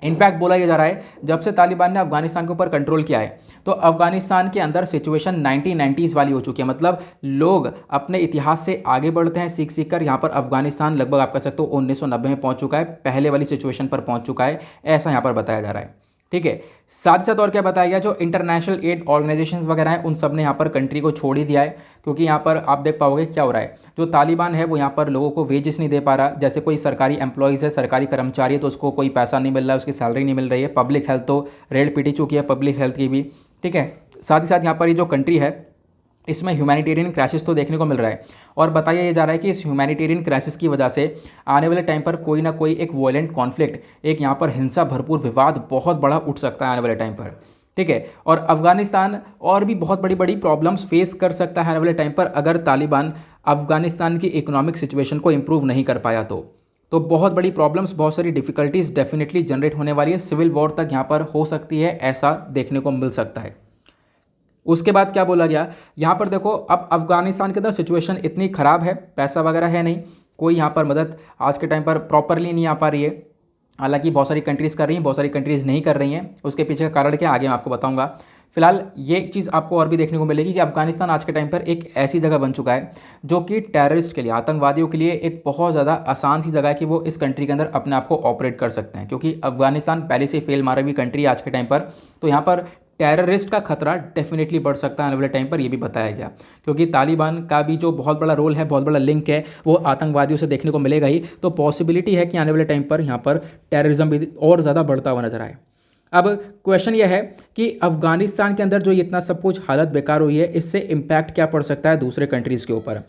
इनफैक्ट बोला यह जा रहा है जब से तालिबान ने अफगानिस्तान के ऊपर कंट्रोल किया है तो अफगानिस्तान के अंदर सिचुएशन 1990s वाली हो चुकी है। मतलब लोग अपने इतिहास से आगे बढ़ते हैं सीख सीख कर। यहाँ पर अफगानिस्तान लगभग आप कह सकते हो 1990 में पहुँच चुका है, पहले वाली सिचुएशन पर पहुँच चुका है, ऐसा यहाँ पर बताया जा रहा है। ठीक है। साथ ही साथ और क्या बताया गया, जो इंटरनेशनल एड ऑर्गेनाइजेशंस वगैरह हैं उन सब ने यहाँ पर कंट्री को छोड़ ही दिया है, क्योंकि यहाँ पर आप देख पाओगे क्या हो रहा है, जो तालिबान है वो यहाँ पर लोगों को वेजेस नहीं दे पा रहा। जैसे कोई सरकारी एम्प्लॉयज़ है, सरकारी कर्मचारी है, तो उसको कोई पैसा नहीं मिल रहा है, उसकी सैलरी नहीं मिल रही है। पब्लिक हेल्थ तो रेड पिटी चुकी है, पब्लिक हेल्थ की भी। ठीक है। साथ ही साथ यहाँ पर ये जो कंट्री है इसमें ह्यूमैनिटेरियन क्राइसिस तो देखने को मिल रहा है, और बताया ये जा रहा है कि इस ह्यूमैनिटेरियन क्राइसिस की वजह से आने वाले टाइम पर कोई ना कोई एक वॉयलेंट कॉन्फ्लिक्ट, एक यहाँ पर हिंसा भरपूर विवाद बहुत बड़ा उठ सकता है आने वाले टाइम पर। ठीक है। और अफगानिस्तान और भी बहुत बड़ी बड़ी प्रॉब्लम्स फेस कर सकता है आने वाले टाइम पर, अगर तालिबान अफगानिस्तान की इकोनॉमिक सिचुएशन को इंप्रूव नहीं कर पाया तो बहुत बड़ी प्रॉब्लम्स, बहुत सारी डिफिकल्टीज डेफिनेटली जनरेट होने वाली है। सिविल वॉर तक यहाँ पर हो सकती है, ऐसा देखने को मिल सकता है। उसके बाद क्या बोला गया, यहाँ पर देखो अब अफगानिस्तान के अंदर सिचुएशन इतनी ख़राब है, पैसा वगैरह है नहीं, कोई यहाँ पर मदद आज के टाइम पर प्रॉपरली नहीं आ पा रही है। हालांकि बहुत सारी कंट्रीज़ कर रही हैं, बहुत सारी कंट्रीज़ नहीं कर रही हैं। उसके पीछे का कारण क्या, आगे मैं आपको बताऊंगा। फिलहाल ये चीज़ आपको और भी देखने को मिलेगी कि अफगानिस्तान आज के टाइम पर एक ऐसी जगह बन चुका है जो कि टेररिस्ट के लिए, आतंकवादियों के लिए एक बहुत ज़्यादा आसान सी जगह है कि वो इस कंट्री के अंदर अपने आप को ऑपरेट कर सकते हैं, क्योंकि अफगानिस्तान पहले से फेल मारा हुई कंट्री है आज के टाइम पर। तो यहाँ पर टेररिस्ट का खतरा डेफिनेटली बढ़ सकता है आने वाले टाइम पर, ये भी बताया गया, क्योंकि तालिबान का भी जो बहुत बड़ा रोल है, बहुत बड़ा लिंक है, वो आतंकवादियों से देखने को मिलेगा ही। तो पॉसिबिलिटी है कि आने वाले टाइम पर यहाँ पर टेररिज्म भी और ज़्यादा बढ़ता हुआ नजर आए। अब क्वेश्चन यह है कि अफगानिस्तान के अंदर जो इतना सब कुछ हालत बेकार हुई है, इससे इम्पैक्ट क्या पड़ सकता है दूसरे कंट्रीज़ के ऊपर।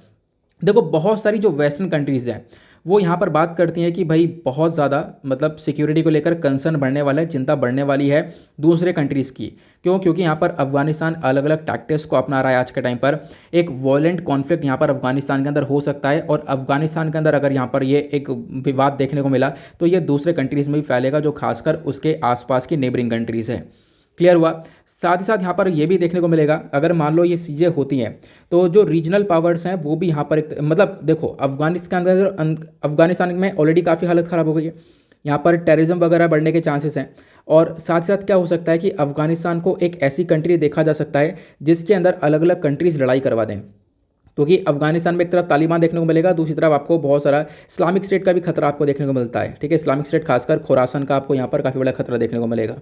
देखो बहुत सारी जो वेस्टर्न कंट्रीज़ हैं वो यहाँ पर बात करती हैं कि भाई बहुत ज़्यादा मतलब सिक्योरिटी को लेकर कंसर्न बढ़ने वाला है, चिंता बढ़ने वाली है दूसरे कंट्रीज़ की। क्यों? क्योंकि यहाँ पर अफगानिस्तान अलग अलग टैक्टिक्स को अपना रहा है आज के टाइम पर। एक वॉयलेंट कॉन्फ्लिक्ट यहाँ पर अफगानिस्तान के अंदर हो सकता है, और अफगानिस्तान के अंदर अगर यहाँ पर ये एक विवाद देखने को मिला तो ये दूसरे कंट्रीज़ में भी फैलेगा, जो खासकर उसके आसपास की नेबरिंग कंट्रीज़ है। क्लियर हुआ। साथ ही साथ यहाँ पर यह भी देखने को मिलेगा, अगर मान लो ये चीज़ें होती हैं तो जो रीजनल पावर्स हैं वो भी यहाँ पर एक मतलब देखो अफगानिस्तान में ऑलरेडी काफ़ी हालत ख़राब हो गई है, यहाँ पर टेररिज्म वगैरह बढ़ने के चांसेस हैं। और साथ ही साथ क्या हो सकता है कि अफगानिस्तान को एक ऐसी कंट्री देखा जा सकता है जिसके अंदर अलग अलग कंट्रीज़ लड़ाई करवा दें, क्योंकि अफगानिस्तान में एक तरफ तालिबान देखने को मिलेगा, दूसरी तरफ आपको बहुत सारा इस्लामिक स्टेट का भी खतरा आपको देखने को मिलता है। ठीक है। इस्लामिक स्टेट खासकर खुरासान का आपको यहाँ पर काफ़ी बड़ा खतरा देखने को मिलेगा।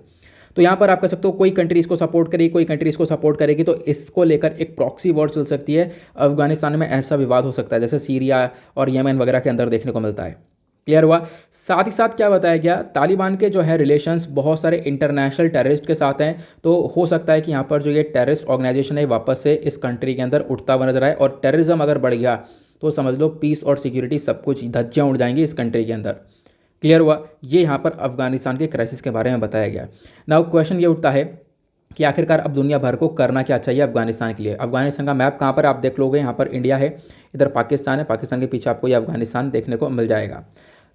तो यहाँ पर आप कह सकते हो कोई कंट्री इसको सपोर्ट करेगी, कोई कंट्री इसको सपोर्ट करेगी, तो इसको लेकर एक प्रॉक्सी वॉर चल सकती है। अफगानिस्तान में ऐसा विवाद हो सकता है जैसे सीरिया और यमन वगैरह के अंदर देखने को मिलता है। क्लियर हुआ। साथ ही साथ क्या बताया गया, तालिबान के जो है रिलेशंस बहुत सारे इंटरनेशनल टेररिस्ट के साथ हैं, तो हो सकता है कि यहाँ पर जो ये टेररिस्ट ऑर्गेनाइजेशन है वापस से इस कंट्री के अंदर उठता हुआ नजर आए, और टेररिज्म अगर बढ़ गया तो समझ लो पीस और सिक्योरिटी सब कुछ धज्जियाँ उड़ जाएंगी इस कंट्री के अंदर। क्लियर हुआ। ये यहाँ पर अफगानिस्तान के क्राइसिस के बारे में बताया गया। नाउ क्वेश्चन ये उठता है कि आखिरकार अब दुनिया भर को करना क्या चाहिए अफगानिस्तान के लिए। अफगानिस्तान का मैप कहाँ पर आप देख लोगे, यहाँ पर इंडिया है, इधर पाकिस्तान है, पाकिस्तान के पीछे आपको ये अफगानिस्तान देखने को मिल जाएगा।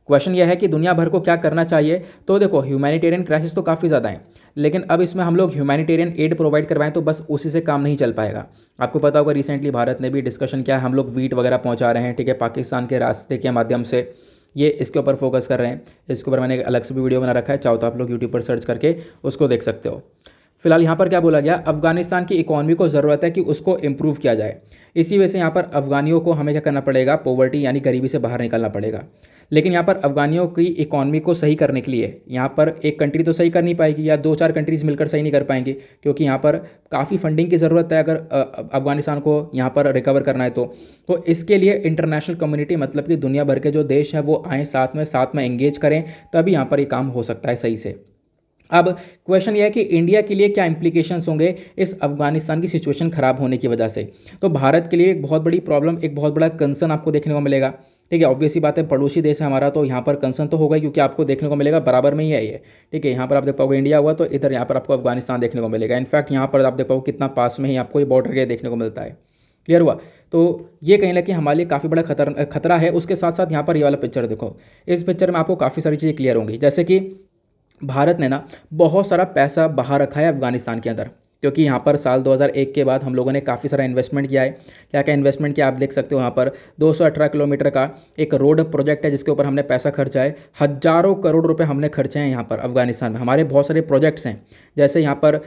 क्वेश्चन यह है कि दुनिया भर को क्या करना चाहिए। तो देखो ह्यूमैनिटेरियन क्राइसिस तो काफ़ी ज़्यादा है, लेकिन अब इसमें हम लोग ह्यूमैनिटेरियन एड प्रोवाइड करवाएं तो बस उसी से काम नहीं चल पाएगा। आपको पता होगा रिसेंटली भारत ने भी डिस्कशन किया है, हम लोग वीट वगैरह पहुंचा रहे हैं, ठीक है, पाकिस्तान के रास्ते के माध्यम से, ये इसके ऊपर फोकस कर रहे हैं। इसके ऊपर मैंने एक अलग से भी वीडियो बना रखा है, चाहो तो आप लोग यूट्यूब पर सर्च करके उसको देख सकते हो। फिलहाल यहाँ पर क्या बोला गया, अफगानिस्तान की इकॉनमी को ज़रूरत है कि उसको इम्प्रूव किया जाए। इसी वजह से यहाँ पर अफगानियों को हमें क्या करना पड़ेगा, पॉवर्टी यानी गरीबी से बाहर निकलना पड़ेगा। लेकिन यहाँ पर अफगानियों की इकॉनमी को सही करने के लिए यहाँ पर एक कंट्री तो सही कर नहीं पाएगी, या दो चार कंट्रीज़ मिलकर सही नहीं कर पाएंगी, क्योंकि यहाँ पर काफ़ी फंडिंग की ज़रूरत है अगर अफगानिस्तान को यहाँ पर रिकवर करना है तो इसके लिए इंटरनेशनल कम्युनिटी मतलब कि दुनिया भर के जो देश हैं वो आएँ साथ में एंगेज करें, तभी यहाँ पर ये काम हो सकता है सही से। अब क्वेश्चन ये है कि इंडिया के लिए क्या इंप्लीकेशंस होंगे इस अफगानिस्तान की सिचुएशन ख़राब होने की वजह से। तो भारत के लिए एक बहुत बड़ी प्रॉब्लम, एक बहुत बड़ा कंसर्न आपको देखने को मिलेगा। ठीक है, ऑब्वियस सी बात है, पड़ोसी देश है हमारा, तो यहाँ पर कंसर्न तो होगा ही, क्योंकि आपको देखने को मिलेगा बराबर में ही है ये। ठीक है, यहाँ पर आप देख पाओगे इंडिया हुआ, तो इधर यहाँ पर आपको अफगानिस्तान देखने को मिलेगा। इनफैक्ट यहाँ पर आप देख पाओगे कितना पास में ही आपको ये बॉर्डर के देखने को मिलता है। क्लियर हुआ। तो ये कहीं ना कहीं हमारे लिए काफ़ी बड़ा खतरा है। उसके साथ साथ यहाँ पर ये वाला पिक्चर देखो, इस पिक्चर में आपको काफ़ी सारी चीज़ें क्लियर होंगी, जैसे कि भारत ने ना बहुत सारा पैसा बाहर रखा है अफगानिस्तान के अंदर, क्योंकि यहाँ पर साल 2001 के बाद हम लोगों ने काफ़ी सारा इन्वेस्टमेंट किया है। क्या क्या इन्वेस्टमेंट किया आप देख सकते हो, यहाँ पर 218 किलोमीटर का एक रोड प्रोजेक्ट है जिसके ऊपर हमने पैसा खर्चा है, हज़ारों करोड़ रुपए हमने खर्चे हैं यहाँ पर अफगानिस्तान में। हमारे बहुत सारे प्रोजेक्ट्स हैं, जैसे यहाँ पर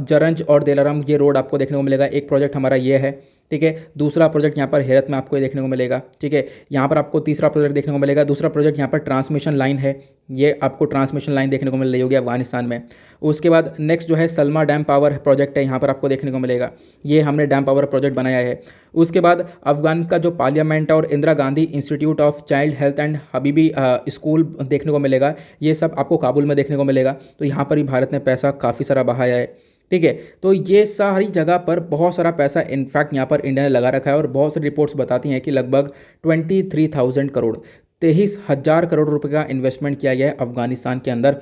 जरंज और दिलारम ये रोड आपको देखने को मिलेगा, एक प्रोजेक्ट हमारा ये है। ठीक है। दूसरा प्रोजेक्ट यहाँ पर हेरत में आपको ये देखने को मिलेगा, ठीक है। यहाँ पर आपको तीसरा प्रोजेक्ट देखने को मिलेगा। दूसरा प्रोजेक्ट यहाँ पर ट्रांसमिशन लाइन है, ये आपको ट्रांसमिशन लाइन देखने को मिल रही होगी अफगानिस्तान में। उसके बाद नेक्स्ट जो है सलमा डैम पावर प्रोजेक्ट है, यहाँ पर आपको देखने को मिलेगा, ये हमने डैम पावर प्रोजेक्ट बनाया है। उसके बाद अफगान का जो पार्लियामेंट और Indira Gandhi institute of child health and Habibi school देखने को मिलेगा, ये सब आपको काबुल में देखने को मिलेगा। तो यहाँ पर भी भारत ने पैसा काफ़ी सारा बहाया है, ठीक है। तो ये सारी जगह पर बहुत सारा पैसा इनफैक्ट यहाँ पर इंडिया ने लगा रखा है और बहुत सारी रिपोर्ट्स बताती हैं कि लगभग 23,000 करोड़ 23,000 करोड़ रुपए का इन्वेस्टमेंट किया गया है अफगानिस्तान के अंदर।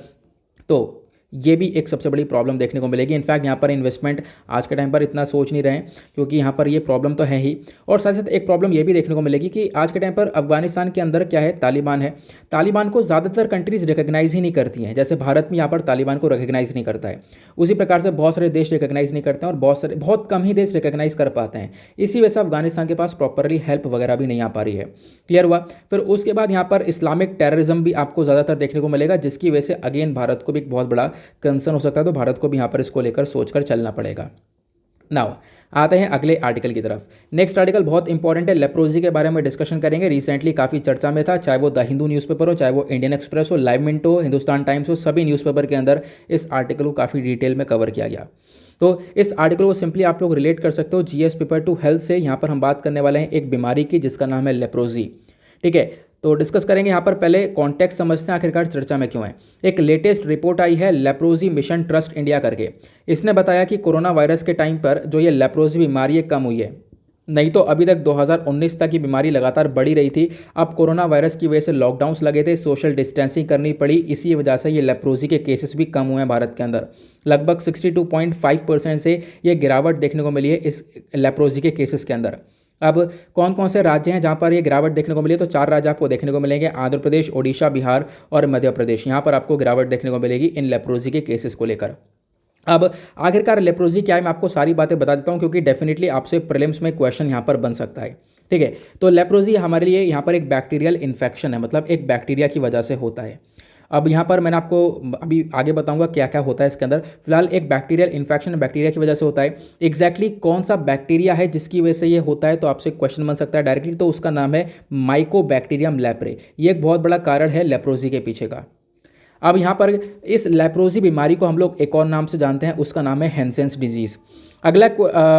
तो ये भी एक सबसे बड़ी प्रॉब्लम देखने को मिलेगी। इनफैक्ट यहाँ पर इन्वेस्टमेंट आज के टाइम पर इतना सोच नहीं रहे हैं, क्योंकि यहाँ पर ये प्रॉब्लम तो है ही। और साथ साथ एक प्रॉब्लम ये भी देखने को मिलेगी कि आज के टाइम पर अफगानिस्तान के अंदर क्या है, तालिबान है। तालिबान को ज़्यादातर कंट्रीज़ रिकग्नाइज़ ही नहीं करती हैं, जैसे भारत में यहाँ पर तालिबान को रिकग्नाइज़ नहीं करता है, उसी प्रकार से बहुत सारे देश रिकग्नाइज़ नहीं करते हैं और बहुत कम ही देश रिकग्नाइज़ कर पाते हैं। इसी वजह से अफगानिस्तान के पास प्रॉपरली हेल्प वगैरह भी नहीं आ पा रही है। क्लियर हुआ। फिर उसके बाद यहाँ पर इस्लामिक टेररिज्म भी आपको ज़्यादातर देखने को मिलेगा, जिसकी वजह से अगेन भारत को भी एक बहुत बड़ा कंसर्न हो सकता है। तो भारत को भी यहाँ पर इसको लेकर सोचकर चलना पड़ेगा। नाउ आते हैं अगले आर्टिकल की तरफ। नेक्स्ट आर्टिकल बहुत इंपॉर्टेंट है, लेप्रोजी के बारे में डिस्कशन करेंगे। रिसेंटली काफ़ी चर्चा में था, चाहे वो द हिंदू न्यूज़पेपर हो, चाहे वो इंडियन एक्सप्रेस हो, लाइव मिनट हो, हिंदुस्तान टाइम्स हो, सभी न्यूज़पेपर के अंदर इस आर्टिकल को काफ़ी डिटेल में कवर किया गया। तो इस आर्टिकल को सिंपली आप लोग रिलेट कर सकते हो जीएस पेपर 2 हेल्थ से। यहाँ पर हम बात करने वाले हैं एक बीमारी की जिसका नाम है लेप्रोजी, ठीक है। तो डिस्कस करेंगे यहाँ पर, पहले कॉन्टेक्स्ट समझते हैं आखिरकार चर्चा में क्यों है। एक लेटेस्ट रिपोर्ट आई है लेप्रोजी मिशन ट्रस्ट इंडिया करके, इसने बताया कि कोरोना वायरस के टाइम पर जो ये लेप्रोजी बीमारी है कम हुई है। नहीं तो अभी तक 2019 तक की बीमारी लगातार बढ़ी रही थी। अब कोरोना वायरस की वजह से लॉकडाउन्स लगे थे, सोशल डिस्टेंसिंग करनी पड़ी, इसी वजह से ये लेप्रोजी के केसेस भी कम हुए हैं भारत के अंदर। लगभग 62.5% से ये गिरावट देखने को मिली है इस लेप्रोजी के केसेस के अंदर। अब कौन कौन से राज्य हैं जहाँ पर ये गिरावट देखने को मिली है, तो 4 राज्य आपको देखने को मिलेंगे, आंध्र प्रदेश, ओडिशा, बिहार और मध्य प्रदेश। यहाँ पर आपको गिरावट देखने को मिलेगी इन लेप्रोजी के केसेस को लेकर। अब आखिरकार लेप्रोजी क्या है, मैं आपको सारी बातें बता देता हूँ, क्योंकि डेफिनेटली आपसे प्रीलिम्स में क्वेश्चन यहाँ पर बन सकता है, ठीक है। तो लेप्रोजी हमारे लिए यहाँ पर एक बैक्टीरियल इन्फेक्शन है, मतलब एक बैक्टीरिया की वजह से होता है। अब यहाँ पर मैंने आपको अभी आगे बताऊंगा क्या क्या होता है इसके अंदर। फिलहाल एक बैक्टीरियल इन्फेक्शन बैक्टीरिया की वजह से होता है। एग्जैक्टली कौन सा बैक्टीरिया है जिसकी वजह से ये होता है, तो आपसे क्वेश्चन बन सकता है डायरेक्टली, तो उसका नाम है माइकोबैक्टीरियम लेप्रे। ये एक बहुत बड़ा कारण है लेप्रोजी के पीछे का। अब यहाँ पर इस लेप्रोजी बीमारी को हम लोग एक और नाम से जानते हैं, उसका नाम है हैंसेन्स डिजीज़। अगला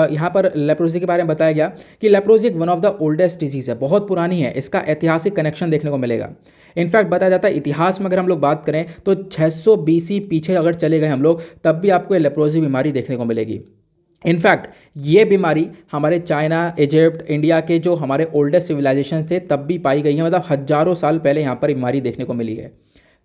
यहाँ पर लेप्रोजी के बारे में बताया गया कि leprosy one of the oldest disease है, बहुत पुरानी है, इसका ऐतिहासिक कनेक्शन देखने को मिलेगा। इनफैक्ट बताया जाता है इतिहास में अगर हम लोग बात करें तो 600 BC पीछे अगर चले गए हम लोग, तब भी आपको ये लेप्रोजी बीमारी देखने को मिलेगी। इनफैक्ट ये बीमारी हमारे चाइना, इजिप्ट, इंडिया के जो हमारे ओल्डेस्ट सिविलाइजेशन थे तब भी पाई गई है, मतलब हज़ारों साल पहले यहाँ पर बीमारी देखने को मिली है।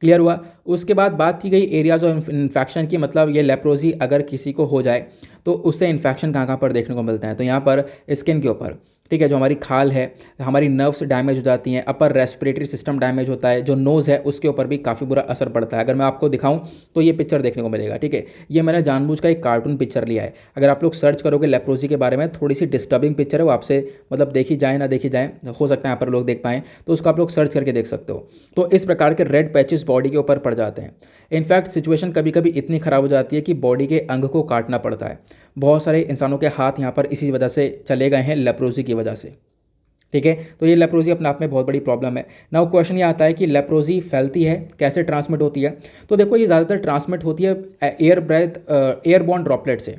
क्लियर हुआ। उसके बाद बात की गई एरियाज ऑफ इन्फेक्शन की, मतलब ये लेप्रोजी अगर किसी को हो जाए तो उससे इन्फेक्शन कहाँ कहाँ पर देखने को मिलता है, तो यहाँ पर स्किन के ऊपर, ठीक है, जो हमारी खाल है, हमारी नर्व्स डैमेज हो जाती हैं, अपर रेस्पिरेटरी सिस्टम डैमेज होता है, जो नोज़ है उसके ऊपर भी काफ़ी बुरा असर पड़ता है। अगर मैं आपको दिखाऊं तो ये पिक्चर देखने को मिलेगा, ठीक है। ये मैंने जानबूझ का एक कार्टून पिक्चर लिया है। अगर आप लोग सर्च करोगे लेप्रोजी के बारे में, थोड़ी सी डिस्टर्बिंग पिक्चर है वो, आपसे मतलब देखी जाए ना देखी जाए, हो सकता है यहाँ पर लोग देख पाएँ, तो उसको आप लोग सर्च करके देख सकते हो। तो इस प्रकार के रेड पैचेस बॉडी के ऊपर पड़ जाते हैं। इनफैक्ट सिचुएशन कभी कभी इतनी ख़राब हो जाती है कि बॉडी के अंग को काटना पड़ता है। बहुत सारे इंसानों के हाथ यहाँ पर इसी वजह से चले गए हैं, लेप्रोजी की वजह से, ठीक है। तो ये लेप्रोजी अपने आप में बहुत बड़ी प्रॉब्लम है। नाउ क्वेश्चन ये आता है कि लेप्रोजी फैलती है कैसे, ट्रांसमिट होती है, तो देखो ये ज़्यादातर ट्रांसमिट होती है एयरबॉर्न ड्रॉपलेट से।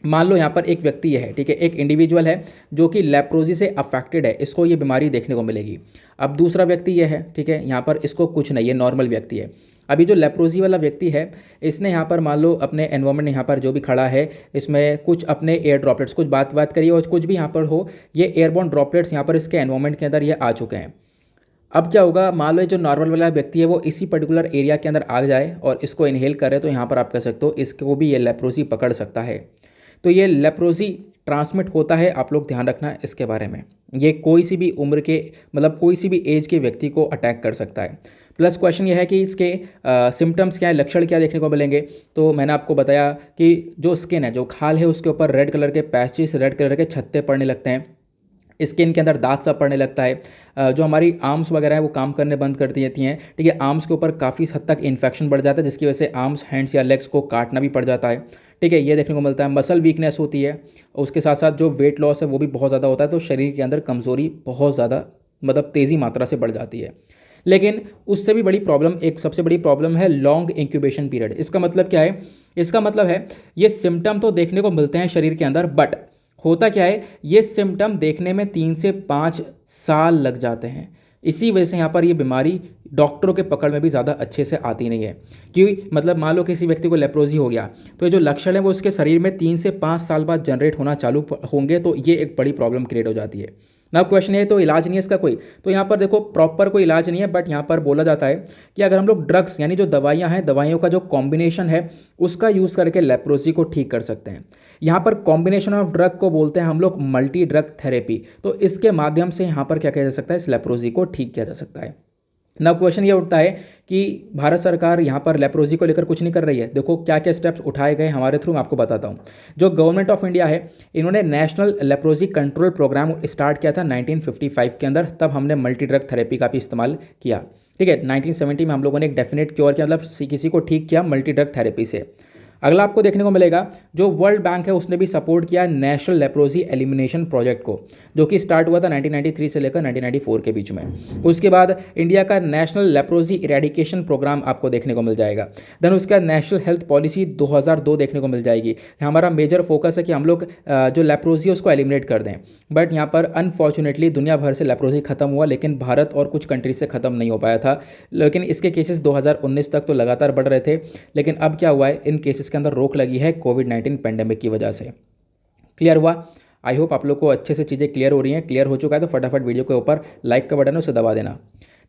मान लो यहाँ पर एक व्यक्ति है, ठीक है, एक इंडिविजुअल है जो कि लेप्रोजी से अफेक्टेड है, इसको ये बीमारी देखने को मिलेगी। अब दूसरा व्यक्ति ये है, ठीक है, यहाँ पर इसको कुछ नहीं, ये नॉर्मल व्यक्ति है। अभी जो लेप्रोजी वाला व्यक्ति है, इसने यहाँ पर मान लो अपने एनवायरनमेंट यहाँ पर जो भी खड़ा है, इसमें कुछ अपने एयर ड्रॉपलेट्स, कुछ बात करिए और कुछ भी यहाँ पर हो, ये एयरबॉर्न ड्रॉपलेट्स यहाँ पर इसके एनवायरनमेंट के अंदर ये आ चुके हैं। अब क्या होगा, मान लो जो नॉर्मल वाला व्यक्ति है वो इसी पर्टिकुलर एरिया के अंदर आ जाए और इसको इनहेल करे, तो यहाँ पर आप कह सकते हो इसको भी ये लेप्रोजी पकड़ सकता है। तो ये लेप्रोजी ट्रांसमिट होता है, आप लोग ध्यान रखना इसके बारे में। ये कोई सी भी उम्र के, मतलब कोई सी भी एज के व्यक्ति को अटैक कर सकता है। प्लस क्वेश्चन ये है कि इसके सिम्टम्स क्या है, लक्षण क्या देखने को मिलेंगे। तो मैंने आपको बताया कि जो स्किन है, जो खाल है, उसके ऊपर रेड कलर के पैचेस, रेड कलर के छत्ते पड़ने लगते हैं। स्किन के अंदर दांत सा पड़ने लगता है, जो हमारी आर्म्स वगैरह है वो काम करने बंद कर देती हैं, ठीक है। आर्म्स के ऊपर काफ़ी हद तक इन्फेक्शन बढ़ जाता है जिसकी वजह से आर्म्स, हैंड्स या लेग्स को काटना भी पड़ जाता है, ठीक है। ये देखने को मिलता है। मसल वीकनेस होती है, उसके साथ साथ जो वेट लॉस है वो भी बहुत ज़्यादा होता है, तो शरीर के अंदर कमज़ोरी बहुत ज़्यादा मतलब तेज़ी मात्रा से बढ़ जाती है। लेकिन उससे भी बड़ी प्रॉब्लम, एक सबसे बड़ी प्रॉब्लम है लॉन्ग इंक्यूबेशन पीरियड। इसका मतलब क्या है? इसका मतलब है ये सिम्टम तो देखने को मिलते हैं शरीर के अंदर, बट होता क्या है, ये सिम्टम देखने में 3 से 5 साल लग जाते हैं। इसी वजह से यहाँ पर ये बीमारी डॉक्टरों के पकड़ में भी ज़्यादा अच्छे से आती नहीं है। क्योंकि मतलब मान लो किसी व्यक्ति को लेप्रोजी हो गया, तो ये जो लक्षण है वो उसके शरीर में 3 से 5 साल बाद जनरेट होना चालू होंगे, तो ये एक बड़ी प्रॉब्लम क्रिएट हो जाती है ना। क्वेश्चन है तो इलाज नहीं है इसका कोई, तो यहाँ पर देखो प्रॉपर कोई इलाज नहीं है, बट यहाँ पर बोला जाता है कि अगर हम लोग ड्रग्स यानी जो दवाइयाँ हैं, दवाइयों का जो कॉम्बिनेशन है उसका यूज़ करके लेप्रोसी को ठीक कर सकते हैं। यहाँ पर कॉम्बिनेशन ऑफ ड्रग को बोलते हैं हम लोग मल्टी ड्रग थेरेपी। तो इसके माध्यम से यहाँ पर क्या किया जा सकता है, इस लेप्रोसी को ठीक किया जा सकता है। नव क्वेश्चन ये उठता है कि भारत सरकार यहाँ पर लेप्रोसी को लेकर कुछ नहीं कर रही है। देखो क्या क्या स्टेप्स उठाए गए हमारे थ्रू, मैं आपको बताता हूँ। जो गवर्नमेंट ऑफ इंडिया है, इन्होंने national leprosy control programme start किया था 1955 के अंदर, तब हमने मल्टी ड्रग थेरेपी का भी इस्तेमाल किया, ठीक है। 1970 में हम लोगों ने एक डेफिनेट क्योर किया, मतलब किसी को ठीक किया मल्टी ड्रग थेरेपी से। अगला आपको देखने को मिलेगा जो वर्ल्ड बैंक है उसने भी सपोर्ट किया नेशनल लेप्रोसी एलिमिनेशन प्रोजेक्ट को, जो कि स्टार्ट हुआ था 1993 से लेकर 1994 के बीच में। उसके बाद इंडिया का नेशनल लेप्रोसी इरेडिकेशन प्रोग्राम आपको देखने को मिल जाएगा। देन उसका नेशनल हेल्थ पॉलिसी 2002 देखने को मिल जाएगी। हमारा मेजर फोकस है कि हम लोग जो लेप्रोसी है उसको एलिमिनेट कर दें, बट यहाँ पर अनफॉर्चुनेटली दुनिया भर से लेप्रोसी खत्म हुआ, लेकिन भारत और कुछ कंट्री से ख़त्म नहीं हो पाया था। लेकिन इसके केसेस 2019 तक तो लगातार बढ़ रहे थे, लेकिन अब क्या हुआ है, इन केसेस के अंदर रोक लगी है कोविड-19 पेंडेमिक की वजह से। क्लियर हुआ? आई होप आप लोग को अच्छे से चीज़ें क्लियर हो रही हैं। क्लियर हो चुका है तो फटाफट वीडियो के ऊपर लाइक का बटन है उसे दबा देना।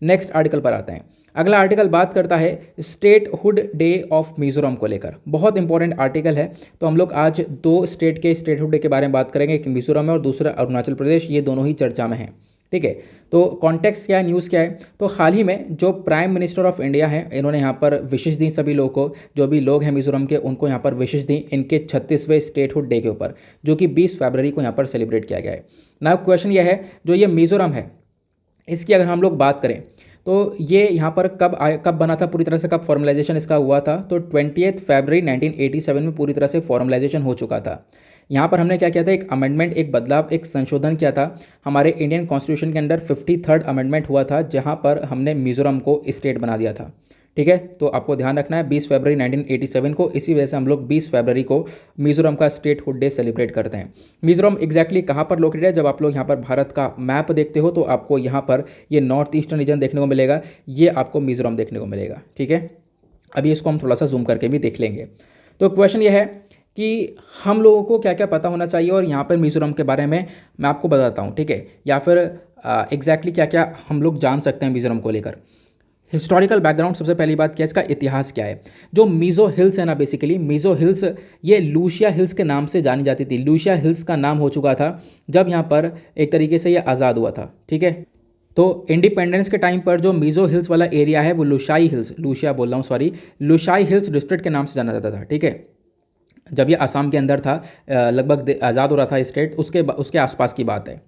नेक्स्ट आर्टिकल पर आते हैं। अगला आर्टिकल बात करता है स्टेटहुड डे ऑफ मिजोरम को लेकर। बहुत इंपॉर्टेंट आर्टिकल है। तो हम लोग आज 2 स्टेट के स्टेटहुड डे के बारे में बात करेंगे, एक मिजोरम है और दूसरा अरुणाचल प्रदेश। ये दोनों ही चर्चा में हैं, ठीक है। तो कॉन्टेक्स्ट क्या है, न्यूज़ क्या है? तो हाल ही में जो प्राइम मिनिस्टर ऑफ इंडिया है, इन्होंने यहाँ पर विशेष दी सभी लोगों को, जो भी लोग हैं मिजोरम के, उनको यहाँ पर विशेष दी इनके 36वें स्टेटहुड डे के ऊपर, जो कि 20 फरवरी को यहाँ पर सेलिब्रेट किया गया है। नाउ क्वेश्चन ये है, जो ये मिजोरम है इसकी अगर हम लोग बात करें तो ये यहाँ पर कब बना था, पूरी तरह से कब फॉर्मलाइजेशन इसका हुआ था? तो 20 फरवरी 1987 में पूरी तरह से फॉर्मलाइजेशन हो चुका था। यहाँ पर हमने क्या किया था, एक अमेंडमेंट, एक बदलाव, एक संशोधन किया था हमारे इंडियन कॉन्स्टिट्यूशन के अंदर। 53rd अमेंडमेंट हुआ था जहाँ पर हमने मिजोरम को स्टेट बना दिया था, ठीक है। तो आपको ध्यान रखना है 20 फरवरी 1987 को, इसी वजह से हम लोग 20 फरवरी को मिजोरम का स्टेटहुड डे सेलिब्रेट करते हैं। मिजोरम एग्जैक्टली कहाँ पर लोकेटेड है? जब आप लोग यहाँ पर भारत का मैप देखते हो तो आपको यहाँ पर ये नॉर्थ ईस्टर्न रीजन देखने को मिलेगा, ये आपको मिजोरम देखने को मिलेगा, ठीक है। अभी इसको हम थोड़ा सा जूम करके भी देख लेंगे। तो क्वेश्चन ये है कि हम लोगों को क्या क्या पता होना चाहिए, और यहाँ पर मिजोरम के बारे में मैं आपको बताता हूँ, ठीक है। या फिर एग्जैक्टली क्या क्या हम लोग जान सकते हैं मिजोरम को लेकर। हिस्टोरिकल बैकग्राउंड, सबसे पहली बात क्या है, इसका इतिहास क्या है। जो मीज़ो हिल्स है ना, बेसिकली मीज़ो हिल्स ये लूशिया हिल्स के नाम से जानी जाती थी। लूशिया हिल्स का नाम हो चुका था जब यहाँ पर एक तरीके से ये आज़ाद हुआ था, ठीक है। तो इंडिपेंडेंस के टाइम पर जो मीज़ो हिल्स वाला एरिया है वो लुशाई हिल्स, लूशिया बोल रहा हूँ सॉरी, लुशाई हिल्स डिस्ट्रिक्ट के नाम से जाना जाता था, ठीक है। जब ये असम के अंदर था, लगभग आज़ाद हो रहा था स्टेट, उसके आसपास की बात है।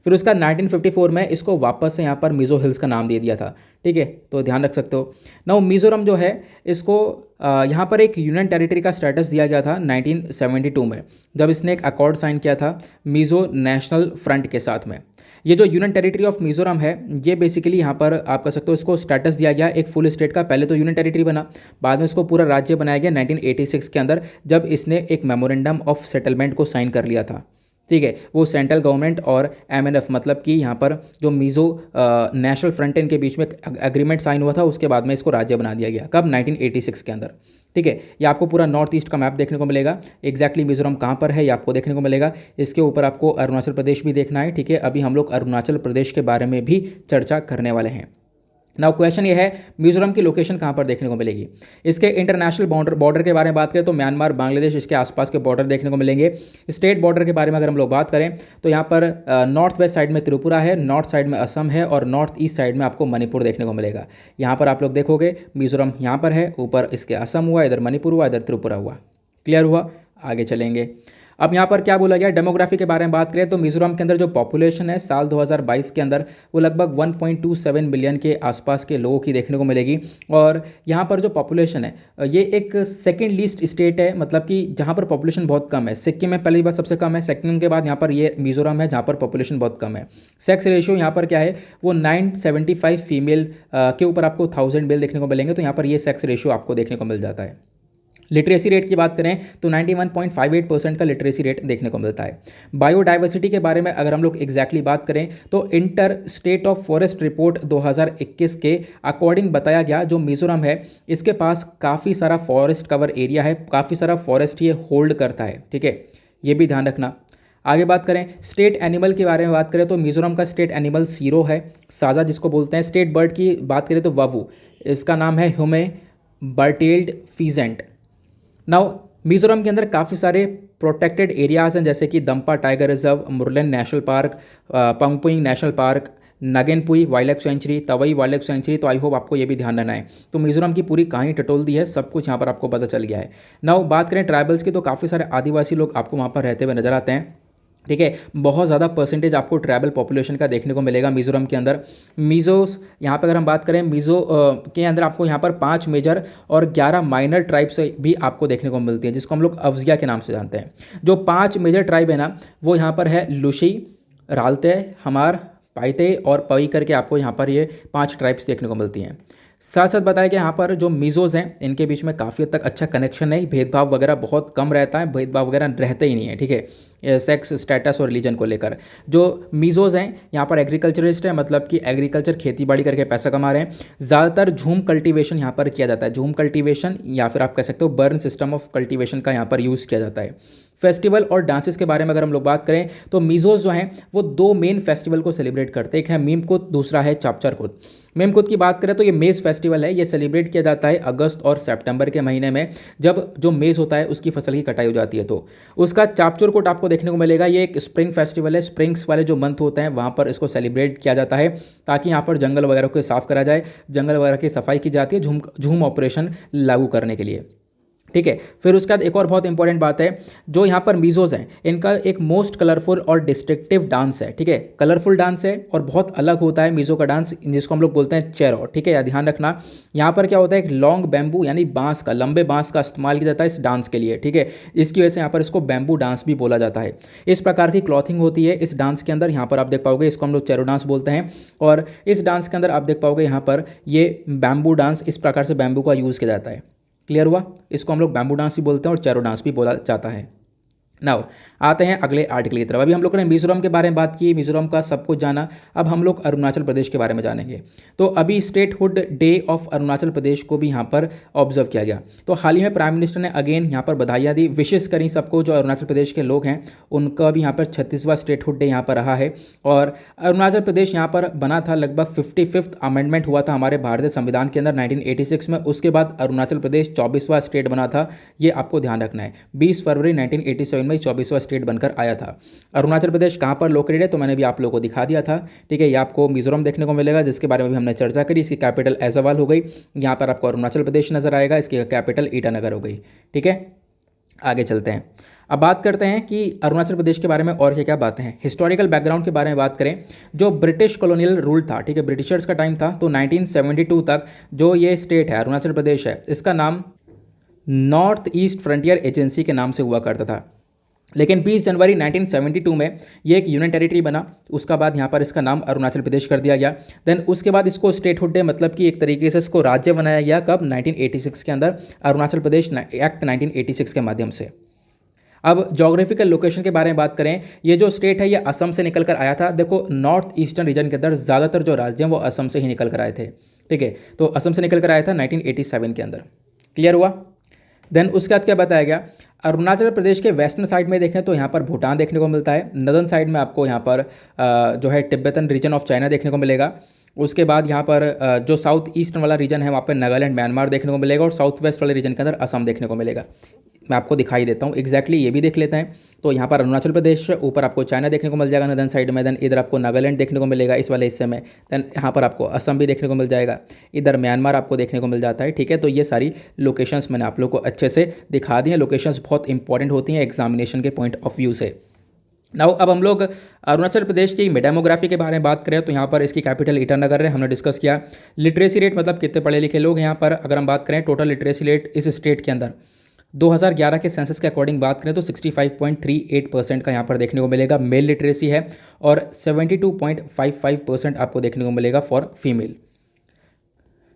फिर उसका 1954 में इसको वापस से यहाँ पर मिज़ो हिल्स का नाम दे दिया था, ठीक है। तो ध्यान रख सकते हो। नाउ मिज़ोरम जो है इसको यहाँ पर एक यूनियन टेरिटरी का स्टेटस दिया गया था 1972 में, जब इसने एक अकॉर्ड साइन किया था मिज़ो नेशनल फ्रंट के साथ में। ये जो यूनियन टेरिटरी ऑफ मिज़ोरम है, ये बेसिकली यहाँ पर आप कह सकते हो इसको स्टेटस दिया गया एक फुल स्टेट का। पहले तो यूनियन टेरिटरी बना, बाद में इसको पूरा राज्य बनाया गया 1986 के अंदर, जब इसने एक मेमोरेंडम ऑफ सेटलमेंट को साइन कर लिया था, ठीक है। वो सेंट्रल गवर्नमेंट और MNF मतलब कि यहाँ पर जो मिज़ो नेशनल फ्रंट इनके बीच में एग्रीमेंट साइन हुआ था, उसके बाद में इसको राज्य बना दिया गया। कब? 1986 के अंदर, ठीक है। ये आपको पूरा नॉर्थ ईस्ट का मैप देखने को मिलेगा। एग्जैक्टली मिज़ोरम कहाँ पर है ये आपको देखने को मिलेगा। इसके ऊपर आपको अरुणाचल प्रदेश भी देखना है, ठीक है। अभी हम लोग अरुणाचल प्रदेश के बारे में भी चर्चा करने वाले हैं। नाउ क्वेश्चन ये है मिज़ोरम की लोकेशन कहाँ पर देखने को मिलेगी। इसके इंटरनेशनल बॉर्डर के बारे में बात करें तो म्यांमार, बांग्लादेश, इसके आसपास के बॉर्डर देखने को मिलेंगे। स्टेट बॉर्डर के बारे में अगर हम लोग बात करें तो यहाँ पर नॉर्थ वेस्ट साइड में त्रिपुरा है, नॉर्थ साइड में असम है, और नॉर्थ ईस्ट साइड में आपको मणिपुर देखने को मिलेगा। यहाँ पर आप लोग देखोगे मिज़ोरम यहाँ पर है, ऊपर इसके असम हुआ, इधर मणिपुर हुआ, इधर त्रिपुरा हुआ। क्लियर हुआ? आगे चलेंगे। अब यहाँ पर क्या बोला गया, डेमोग्राफी के बारे में बात करें तो मिजोरम के अंदर जो पॉपुलेशन है साल 2022 के अंदर वो लगभग 1.27 बिलियन के आसपास के लोगों की देखने को मिलेगी। और यहाँ पर जो पॉपुलेशन है ये एक सेकंड लीस्ट स्टेट है, मतलब कि जहाँ पर पॉपुलेशन बहुत कम है। सिक्किम में पहली बार सबसे कम है, सेकंड के बाद यहाँ पर ये मिजोरम है जहाँ पर पॉपुलेशन बहुत कम है। सेक्स रेशियो यहाँ पर क्या है, वो 975 फीमेल के ऊपर आपको 1000 मेल देखने को मिलेंगे, तो यहाँ पर ये सेक्स रेशियो आपको देखने को मिल जाता है। लिटरेसी रेट की बात करें तो 91.58% का लिटरेसी रेट देखने को मिलता है। बायोडाइवर्सिटी के बारे में अगर हम लोग एग्जैक्टली बात करें तो inter state of forest report 2021 के अकॉर्डिंग बताया गया जो मिजोरम है इसके पास काफ़ी सारा फॉरेस्ट कवर एरिया है, काफ़ी सारा फॉरेस्ट ये होल्ड करता है, ठीक है, ये भी ध्यान रखना। आगे बात करें स्टेट एनिमल के बारे में बात करें तो मिजोरम का स्टेट एनिमल सीरो है, साजा जिसको बोलते हैं। स्टेट बर्ड की बात करें तो वावू, इसका नाम है Hume's bar-tailed pheasant. Now Mizoram के अंदर काफ़ी सारे प्रोटेक्टेड एरियाज़ हैं जैसे कि Dampa tiger reserve, Murlen national park, Phawngpui national park, Ngengpui wildlife sanctuary, Tawi wildlife sanctuary. तो आई होप आपको ये भी ध्यान रहना है। तो मिजोरम की पूरी कहानी टटोल दी है, सब कुछ यहाँ पर आपको पता चल गया है। नाउ बात करें ट्राइबल्स की तो काफ़ी सारे आदिवासी लोग आपको वहाँ पर रहते हुए नजर आते हैं, ठीक है। बहुत ज़्यादा परसेंटेज आपको ट्राइबल पॉपुलेशन का देखने को मिलेगा मिजोरम के अंदर। मिजोस यहाँ पर अगर हम बात करें मिजो के अंदर आपको यहाँ पर 5 मेजर और 11 माइनर ट्राइब्स भी आपको देखने को मिलती हैं जिसको हम लोग अवजिया के नाम से जानते हैं। जो 5 मेजर ट्राइब है ना वो यहाँ पर है लुशी, रालते, हमार, पाइते और पई करके आपको यहाँ पर ये 5 ट्राइब्स देखने को मिलती हैं। साथ साथ बताया कि यहाँ पर जो मिजोज़ हैं इनके बीच में काफ़ी हद तक अच्छा कनेक्शन है, भेदभाव वगैरह बहुत कम रहता है, भेदभाव वगैरह रहते ही नहीं है, ठीक है, सेक्स स्टेटस और रिलीजन को लेकर। जो मिजोज़ हैं यहाँ पर एग्रीकल्चरिस्ट है, मतलब कि एग्रीकल्चर खेती बाड़ी करके पैसा कमा रहे हैं। ज़्यादातर झूम कल्टीवेशन यहाँ पर किया जाता है, झूम कल्टीवेशन या फिर आप कह सकते हो बर्न सिस्टम ऑफ कल्टीवेशन का यहाँ पर यूज़ किया जाता है। फेस्टिवल और डांसेस के बारे में अगर हम लोग बात करें तो मिजोज जो हैं वो 2 मेन फेस्टिवल को सेलिब्रेट करते हैं, एक है मीमकुत, दूसरा है चापचारकुत। मीमकुत की बात करें तो ये मेज़ फेस्टिवल है, ये सेलिब्रेट किया जाता है अगस्त और सितंबर के महीने में जब जो मेज़ होता है उसकी फसल की कटाई हो जाती है। तो उसका चापचुरकुट आपको देखने को मिलेगा, ये एक स्प्रिंग फेस्टिवल है, स्प्रिंग्स वाले जो मंथ होते हैं वहाँ पर इसको सेलिब्रेट किया जाता है ताकि यहाँ पर जंगल वगैरह को साफ़ करा जाए, जंगल वगैरह की सफाई की जाती है झूम ऑपरेशन लागू करने के लिए, ठीक है। फिर उसके बाद एक और बहुत इंपॉर्टेंट बात है, जो यहाँ पर मिजोज हैं इनका एक मोस्ट कलरफुल और डिस्ट्रक्टिव डांस है, ठीक है, कलरफुल डांस है और बहुत अलग होता है मिजो का डांस जिसको हम लोग बोलते हैं चेरो, ठीक है, या ध्यान रखना। यहाँ पर क्या होता है, एक लॉन्ग बैम्बू यानी बांस का, लंबे बांस का इस्तेमाल किया जाता है इस डांस के लिए, ठीक है, इसकी वजह से यहाँ पर इसको बैम्बू डांस भी बोला जाता है। इस प्रकार की क्लॉथिंग होती है इस डांस के अंदर, यहाँ पर आप देख पाओगे, इसको हम लोग चेरो डांस बोलते हैं। और इस डांस के अंदर आप देख पाओगे यहाँ पर ये बैम्बू डांस, इस प्रकार से बैम्बू का यूज़ किया जाता है। क्लियर हुआ, इसको हम लोग बैम्बू डांस भी बोलते हैं और चेरो डांस भी बोला जाता है। नाउ आते हैं अगले आर्टिकल की तरफ। अभी हम लोगों ने मिजोरम के बारे में बात की, मिजोरम का सब कुछ जाना, अब हम लोग अरुणाचल प्रदेश के बारे में जानेंगे। तो अभी statehood day of Arunachal Pradesh को भी यहाँ पर ऑब्जर्व किया गया। तो हाल ही में प्राइम मिनिस्टर ने अगेन यहाँ पर बधाइयाँ दी, विशेष करी सबको जो अरुणाचल प्रदेश के लोग हैं उनका भी यहाँ पर 36वां स्टेटहुड डे यहाँ पर रहा है। और अरुणाचल प्रदेश यहाँ पर बना था, लगभग 55th अमेंडमेंट हुआ था हमारे भारतीय संविधान के अंदर 1986 में, उसके बाद अरुणाचल प्रदेश 24वां स्टेट बना था, ये आपको ध्यान रखना है। 20 फरवरी 1987 में 24वां स्टेट बनकर आया था। अरुणाचल प्रदेश कहाँ पर लोकेटेड है तो मैंने भी आप लोगों को दिखा दिया था, ठीक है, ये आपको मिजोरम देखने को मिलेगा जिसके बारे में भी हमने चर्चा करी। इसकी कैपिटल ऐज़वाल हो गई, यहाँ पर आपको अरुणाचल प्रदेश नजर आएगा, इसकी कैपिटल ईटानगर हो गई, ठीक है। आगे चलते हैं, अब बात करते हैं कि अरुणाचल प्रदेश के बारे में और क्या क्या बातें हैं। हिस्टोरिकल बैकग्राउंड के बारे में बात करें, जो ब्रिटिश कॉलोनियल रूल था, ठीक है, ब्रिटिशर्स का टाइम था, तो 1972 तक जो ये स्टेट है अरुणाचल प्रदेश है इसका नाम नॉर्थ ईस्ट फ्रंटियर एजेंसी के नाम से हुआ करता था। लेकिन 20 जनवरी 1972 में ये एक यूनियन टेरिटरी बना, उसका बाद यहाँ पर इसका नाम अरुणाचल प्रदेश कर दिया गया। देन उसके बाद इसको स्टेटहुड डे, मतलब कि एक तरीके से इसको राज्य बनाया गया, कब, 1986 के अंदर, अरुणाचल प्रदेश एक्ट 1986 के माध्यम से। अब जोग्राफिकल लोकेशन के बारे में बात करें, ये जो स्टेट है ये असम से निकल कर आया था। देखो नॉर्थ ईस्टर्न रीजन के अंदर ज़्यादातर जो राज्य हैं वो असम से ही निकल कर आए थे, ठीक है, तो असम से निकल कर आया था 1987 के अंदर। क्लियर हुआ। देन उसके बाद क्या बताया गया, अरुणाचल प्रदेश के वेस्टर्न साइड में देखें तो यहाँ पर भूटान देखने को मिलता है, नदर्न साइड में आपको यहाँ पर जो है तिब्बतन रीजन ऑफ चाइना देखने को मिलेगा। उसके बाद यहाँ पर जो साउथ ईस्ट वाला रीजन है वहाँ पर नागालैंड, म्यांमार देखने को मिलेगा, और साउथ वेस्ट वाले रीजन के अंदर असम देखने को मिलेगा। मैं आपको दिखाई देता हूँ एग्जैक्टली ये भी देख लेते हैं। तो यहाँ पर अरुणाचल प्रदेश, ऊपर आपको चाइना देखने को मिल जाएगा नदन साइड में, देन इधर आपको नागालैंड देखने को मिलेगा इस वाले हिस्से में, देन यहाँ पर आपको असम भी देखने को मिल जाएगा, इधर म्यांमार आपको देखने को मिल जाता है। ठीक है, तो ये सारी लोकेशंस मैंने आप लोग को अच्छे से दिखा दी हैं। लोकेशंस बहुत इंपॉर्टेंट होती हैं एग्जामिनेशन के पॉइंट ऑफ व्यू से। नाउ अब हम लोग अरुणाचल प्रदेश की डेमोग्राफी के बारे में बात करें तो यहाँ पर इसकी कैपिटल ईटानगर है, हमने डिस्कस किया। लिटरेसी रेट मतलब कितने पढ़े लिखे लोग यहाँ पर, अगर हम बात करें टोटल लिटरेसी रेट इस स्टेट के अंदर 2011 के सेंसस के अकॉर्डिंग बात करें तो 65.38% का यहाँ पर देखने को मिलेगा मेल लिटरेसी है, और 72.55% आपको देखने को मिलेगा फॉर फीमेल।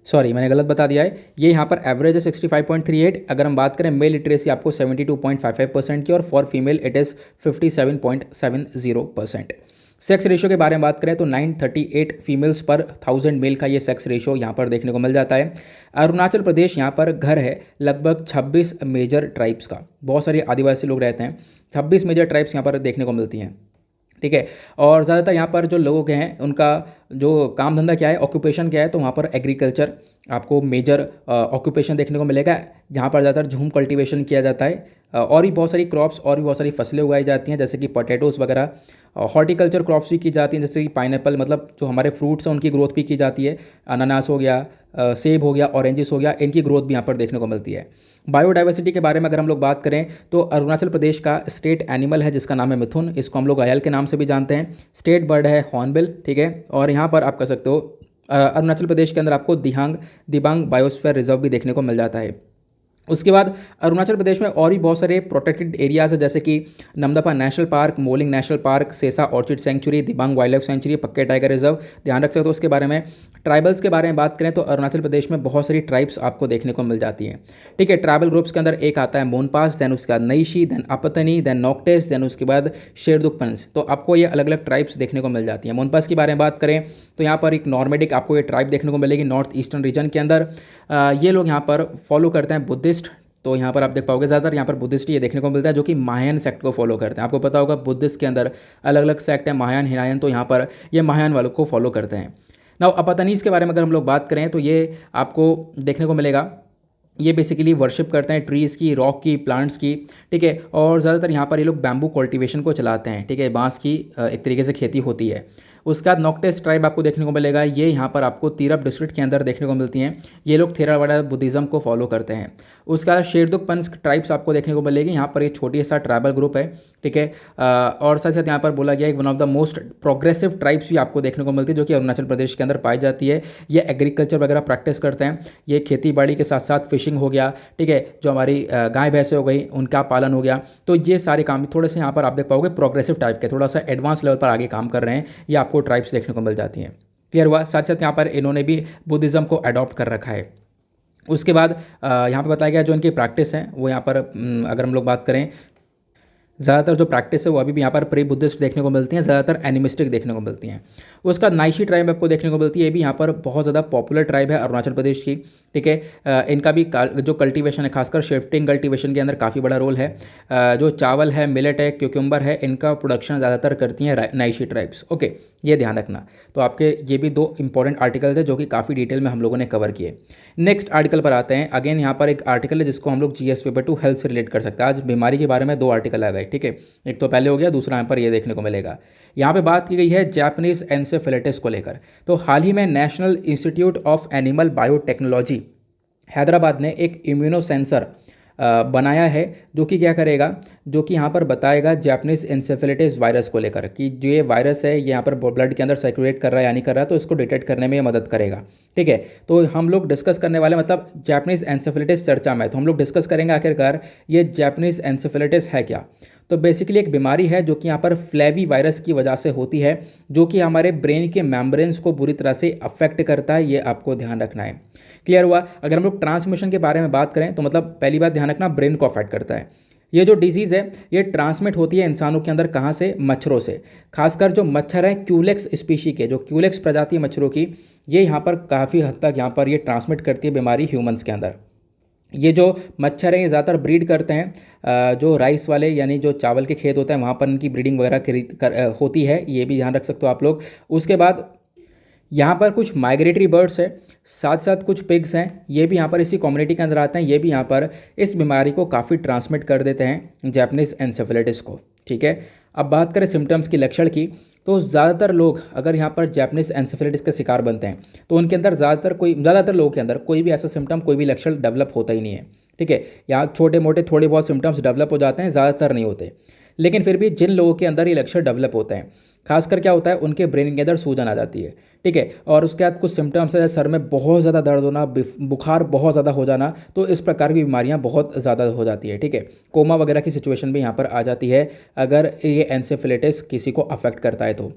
सॉरी मैंने गलत बता दिया है, ये यहाँ पर एवरेज है 65.38। अगर हम बात करें मेल लिटरेसी आपको 72.55% की, और for female it is 57.70%। Sex ratio के बारे में बात करें तो 938 फीमेल्स पर 1000 मेल का ये सेक्स रेशो यहाँ पर देखने को मिल जाता है। अरुणाचल प्रदेश यहाँ पर घर है लगभग 26 मेजर ट्राइब्स का, बहुत सारे आदिवासी लोग रहते हैं, 26 मेजर ट्राइब्स यहाँ पर देखने को मिलती हैं। ठीक है, और ज़्यादातर यहाँ पर जो लोग हैं उनका जो काम धंधा क्या है, ऑक्यूपेशन क्या है, तो वहाँ पर एग्रीकल्चर आपको मेजर ऑक्यूपेशन देखने को मिलेगा, जहाँ पर ज़्यादातर झूम कल्टीवेशन किया जाता है, और भी बहुत सारी क्रॉप्स और भी बहुत सारी फसलें उगाई जाती हैं जैसे कि पोटैटोज़ वगैरह। हॉर्टिकल्चर क्रॉप्स भी की जाती हैं जैसे कि पाइनएप्पल, मतलब जो हमारे फ्रूट्स हैं उनकी ग्रोथ भी की जाती है, अनानास हो गया, सेब हो गया, ऑरेंजेस हो गया, इनकी ग्रोथ भी यहाँ पर देखने को मिलती है। बायोडाइवर्सिटी के बारे में अगर हम लोग बात करें तो अरुणाचल प्रदेश का स्टेट एनिमल है जिसका नाम है मिथुन, इसको हम लोग घायल के नाम से भी जानते हैं। स्टेट बर्ड है हॉर्नबिल। ठीक है, और यहाँ पर आप कह सकते हो अरुणाचल प्रदेश के अंदर आपको दिबांग बायोस्फीयर रिजर्व भी देखने को मिल जाता है। उसके बाद अरुणाचल प्रदेश में और भी बहुत सारे प्रोटेक्टेड एरियाज़ है जैसे कि Namdapha national park, Mouling national park, Sessa orchid sanctuary, Dibang wildlife sanctuary, Pakke tiger reserve, ध्यान रख सकते हो उसके बारे में। ट्राइबल्स के बारे में बात करें तो अरुणाचल प्रदेश में बहुत सारी ट्राइब्स आपको देखने को मिल जाती हैं। ठीक है, ट्राइबल ग्रुप्स के अंदर एक आता है मोनपास, देन उसके बाद नईशी, देन अपतनी, देन नॉक्टेस, देन उसके बाद शेरदुकपन्स। तो आपको ये अलग अलग ट्राइब्स देखने को मिल जाती हैं। मोनपास के बारे में बात करें तो यहाँ पर एक नॉर्मेडिक आपको ये ट्राइब देखने को मिलेगी नॉर्थ ईस्टर्न रीजन के अंदर। ये लोग यहाँ पर फॉलो करते हैं बुद्धिस्ट, तो यहाँ पर आप देख पाओगे ज़्यादातर यहाँ पर बुद्धिस्ट ये देखने को मिलता है जो कि महायान सेक्ट को फॉलो करते हैं। आपको पता होगा बुद्धिस्ट के अंदर अलग अलग सेक्ट है, महायान, हिनायन, तो यहाँ पर ये महायान वालों को फॉलो करते हैं। नाउ अपतनीस के बारे में अगर हम लोग बात करें तो ये आपको देखने को मिलेगा, ये बेसिकली वर्शिप करते हैं ट्रीज़ की, रॉक की, प्लांट्स की। ठीक है, और ज़्यादातर यहाँ पर ये लोग बैम्बू कल्टीवेशन को चलाते हैं। ठीक है, बांस की एक तरीके से खेती होती है। उसके बाद नॉक्टेस ट्राइब आपको देखने को मिलेगा, ये यहाँ पर आपको तिरप डिस्ट्रिक्ट के अंदर देखने को मिलती हैं। ये लोग थेरावाड़ा बुद्धिज़्म को फॉलो करते हैं। उसके बाद शेरदुकपन्स ट्राइब्स आपको देखने को मिलेगी, यहाँ पर एक छोटी सा ट्राइबल ग्रुप है। ठीक है, और साथ साथ यहाँ पर बोला गया है one of the most progressive tribes भी आपको देखने को मिलती है जो कि अरुणाचल प्रदेश के अंदर पाई जाती है। ये एग्रीकल्चर वगैरह प्रैक्टिस करते हैं, ये खेती बाड़ी के साथ साथ फिशिंग हो गया। ठीक है, जो हमारी गाय भैंसे हो गई उनका पालन हो गया, तो ये सारे काम थोड़े से यहाँ पर आप देख पाओगे प्रोग्रेसिव टाइप के, थोड़ा सा एडवांस लेवल पर आगे काम कर रहे हैं, ये आपको ट्राइब्स देखने को मिल जाती हैं। क्लियर हुआ? साथ साथ यहाँ पर इन्होंने भी बुद्धिज़्म को अडॉप्ट कर रखा है। उसके बाद यहाँ पे बताया गया जो इनकी प्रैक्टिस है वो यहाँ पर अगर हम लोग बात करें, ज़्यादातर जो प्रैक्टिस है वो अभी भी यहाँ पर प्री बुद्धिस्ट देखने को मिलती हैं, ज़्यादातर एनिमिस्टिक देखने को मिलती हैं। उसका नाइशी ट्राइब आपको देखने को मिलती है, ये भी यहाँ पर बहुत ज़्यादा पॉपुलर ट्राइब है अरुणाचल प्रदेश की। ठीक है, इनका भी जो कल्टीवेशन है, खासकर शिफ्टिंग कल्टीवेशन के अंदर काफ़ी बड़ा रोल है। जो चावल है, मिलेट है, क्यूकम्बर है, इनका प्रोडक्शन ज़्यादातर करती हैं नाइशी ट्राइब्स। ओके, ये ध्यान रखना। तो आपके ये भी दो इंपॉर्टेंट आर्टिकल्स है जो कि काफ़ी डिटेल में हम लोगों ने कवर किए। नेक्स्ट आर्टिकल पर आते हैं। अगेन यहाँ पर एक आर्टिकल है जिसको हम लोग जीएस पेपर 2 हेल्थ से रिलेट कर सकते हैं। आज बीमारी के बारे में 2 आर्टिकल आ गए। ठीक है, एक तो पहले हो गया, दूसरा यहाँ पर ये देखने को मिलेगा। यहाँ पे बात की गई है जापानीज एन्सेफेलाइटिस को लेकर। तो हाल ही में national institute of animal biotechnology Hyderabad ने एक इम्यूनो सेंसर बनाया है जो कि क्या करेगा, जो कि यहाँ पर बताएगा जापानीज एन्सेफेलाइटिस वायरस को लेकर कि जो ये वायरस है ये यहाँ पर ब्लड के अंदर सर्कुलेट कर रहा है या नहीं कर रहा है, तो इसको डिटेक्ट करने में ये मदद करेगा। ठीक है, तो हम लोग डिस्कस करने वाले, मतलब जापानीज एन्सेफेलाइटिस चर्चा में, तो हम लोग डिस्कस करेंगे आखिरकार ये जापानीज एन्सेफेलाइटिस है क्या। तो बेसिकली एक बीमारी है जो कि यहाँ पर फ्लेवी वायरस की वजह से होती है, जो कि हमारे ब्रेन के मेम्ब्रेन्स को बुरी तरह से अफेक्ट करता है, ये आपको ध्यान रखना है। क्लियर हुआ? अगर हम लोग ट्रांसमिशन के बारे में बात करें तो मतलब पहली बात ध्यान रखना, ब्रेन को अफेक्ट करता है। ये जो डिजीज़ है ये ट्रांसमिट होती है इंसानों के अंदर, कहाँ से? मच्छरों से। खासकर जो मच्छर है क्यूलेक्स स्पीशी के, जो क्यूलेक्स प्रजाति है मच्छरों की, ये यहाँ पर काफ़ी हद तक यहाँ पर ये ट्रांसमिट करती है बीमारी ह्यूमंस के अंदर। ये जो मच्छर हैं ये ज़्यादातर ब्रीड करते हैं जो राइस वाले, यानी जो चावल के खेत होते हैं वहाँ पर इनकी ब्रीडिंग वगैरह होती है, ये भी ध्यान रख सकते हो आप लोग। उसके बाद यहाँ पर कुछ माइग्रेटरी बर्ड्स है, साथ साथ कुछ पिग्स हैं, ये भी यहाँ पर इसी कम्युनिटी के अंदर आते हैं। ये भी यहाँ पर इस बीमारी को काफ़ी ट्रांसमिट कर देते हैं, जापानीज़ एन्सेफेलाइटिस को। ठीक है, अब बात करें सिम्टम्स की, लक्षण की, तो ज़्यादातर लोग अगर यहाँ पर जापानीज़ एन्सेफेलाइटिस का शिकार बनते हैं तो उनके अंदर ज़्यादातर लोगों के अंदर कोई भी ऐसा सिम्टम, कोई भी लक्षण डेवलप होता ही नहीं है। ठीक है, यहाँ छोटे मोटे थोड़े बहुत सिम्टम्स डेवलप हो जाते हैं, ज़्यादातर नहीं होते। लेकिन फिर भी जिन लोगों के अंदर ये लक्षण डेवलप होते हैं, खासकर क्या होता है, उनके ब्रेन के अंदर सूजन आ जाती है। ठीक है, और उसके बाद कुछ सिम्टम्स है, सर में बहुत ज़्यादा दर्द होना, बुखार बहुत ज़्यादा हो जाना, तो इस प्रकार की बीमारियां बहुत ज़्यादा हो जाती है। ठीक है, कोमा वगैरह की सिचुएशन भी यहाँ पर आ जाती है अगर ये एन्सेफेलाइटिस किसी को अफेक्ट करता है तो।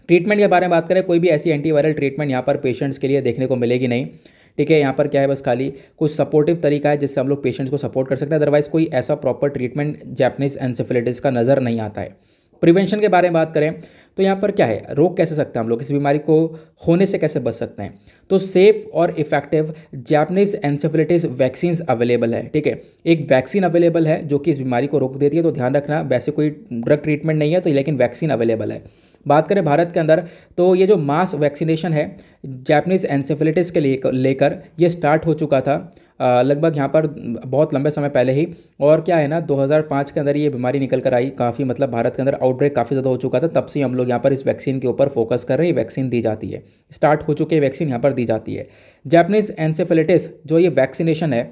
ट्रीटमेंट के बारे में बात करें, कोई भी ऐसी एंटीवायरल ट्रीटमेंट यहाँ पर पेशेंट्स के लिए देखने को मिलेगी नहीं। ठीक है, यहाँ पर क्या है, बस खाली कुछ सपोर्टिव तरीका है जिससे हम लोग पेशेंट्स को सपोर्ट कर सकते हैं, अदरवाइज कोई ऐसा प्रॉपर ट्रीटमेंट जापानीज़ एन्सेफेलाइटिस का नज़र नहीं आता है। प्रिवेंशन के बारे में बात करें तो यहाँ पर क्या है, रोक कैसे सकते हैं हम लोग, इस बीमारी को होने से कैसे बच सकते हैं। तो सेफ और effective Japanese encephalitis vaccine available है। ठीक है, एक वैक्सीन अवेलेबल है जो कि इस बीमारी को रोक देती है, तो ध्यान रखना, वैसे कोई ड्रग ट्रीटमेंट नहीं है तो, लेकिन वैक्सीन अवेलेबल है। बात करें भारत के अंदर तो ये जो मास वैक्सीनेशन है जापानीज़ एन्सेफेलाइटिस के लेकर ये स्टार्ट हो चुका था लगभग यहाँ पर बहुत लंबे समय पहले ही। और क्या है ना, 2005 के अंदर ये बीमारी निकल कर आई, काफ़ी मतलब भारत के अंदर आउटब्रेक काफ़ी ज़्यादा हो चुका था, तब से हम लोग यहाँ पर इस वैक्सीन के ऊपर फोकस कर रहे हैं। वैक्सीन दी जाती है, स्टार्ट हो चुके वैक्सीन यहाँ पर दी जाती है। जापानीज़ एन्सेफेलाइटिस जो ये वैक्सीनेशन है,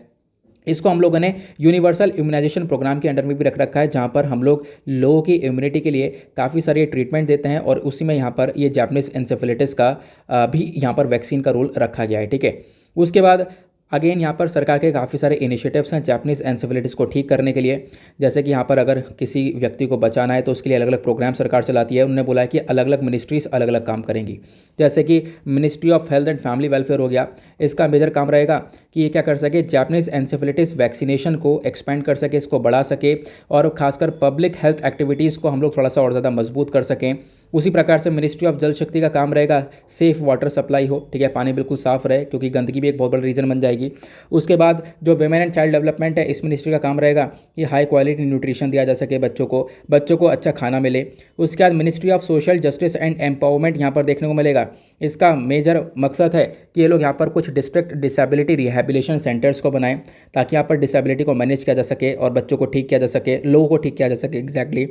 इसको हम लोगों ने यूनिवर्सल इम्यूनाइजेशन प्रोग्राम के अंडर में भी रख रखा है, जहाँ पर हम लोगों की इम्यूनिटी के लिए काफ़ी सारे ट्रीटमेंट देते हैं, और उसी में यहाँ पर ये जापानीज़ एन्सेफेलाइटिस का भी यहाँ पर वैक्सीन का रोल रखा गया है। ठीक है, उसके बाद अगेन यहाँ पर सरकार के काफ़ी सारे इनिशिएटिव्स हैं जापानीज़ एन्सेफेलाइटिस को ठीक करने के लिए। जैसे कि यहाँ पर अगर किसी व्यक्ति को बचाना है तो उसके लिए अलग अलग प्रोग्राम सरकार चलाती है। उन्होंने बोला है कि अलग अलग मिनिस्ट्रीज़ अलग अलग काम करेंगी, जैसे कि ministry of health and family welfare हो गया, इसका मेजर काम रहेगा कि ये क्या कर सके, जापानीज़ एन्सेफेलाइटिस वैक्सीनेशन को एक्सपेंड कर सके, इसको बढ़ा सके, और खासकर पब्लिक हेल्थ एक्टिविटीज़ को हम लोग थोड़ा सा और ज़्यादा मजबूत कर सकें। उसी प्रकार से मिनिस्ट्री ऑफ जल शक्ति का काम रहेगा, सेफ़ वाटर सप्लाई हो। ठीक है, पानी बिल्कुल साफ़ रहे, क्योंकि गंदगी भी एक बहुत बड़ा रीज़न बन जाएगी। उसके बाद जो विमेन एंड चाइल्ड डेवलपमेंट है, इस मिनिस्ट्री का काम रहेगा कि हाई क्वालिटी न्यूट्रिशन दिया जा सके, बच्चों को अच्छा खाना मिले। उसके बाद ministry of social justice and empowerment यहाँ पर देखने को मिलेगा। इसका मेजर मकसद है कि ये लोग यहाँ पर कुछ डिस्ट्रिक्ट डिसेबिलिटी रिहैबिलिटेशन सेंटर्स को बनाएं, ताकि यहाँ पर डिसेबिलिटी को मैनेज किया जा सके और बच्चों को ठीक किया जा सके, लोगों को ठीक किया जा सके एग्जैक्टली।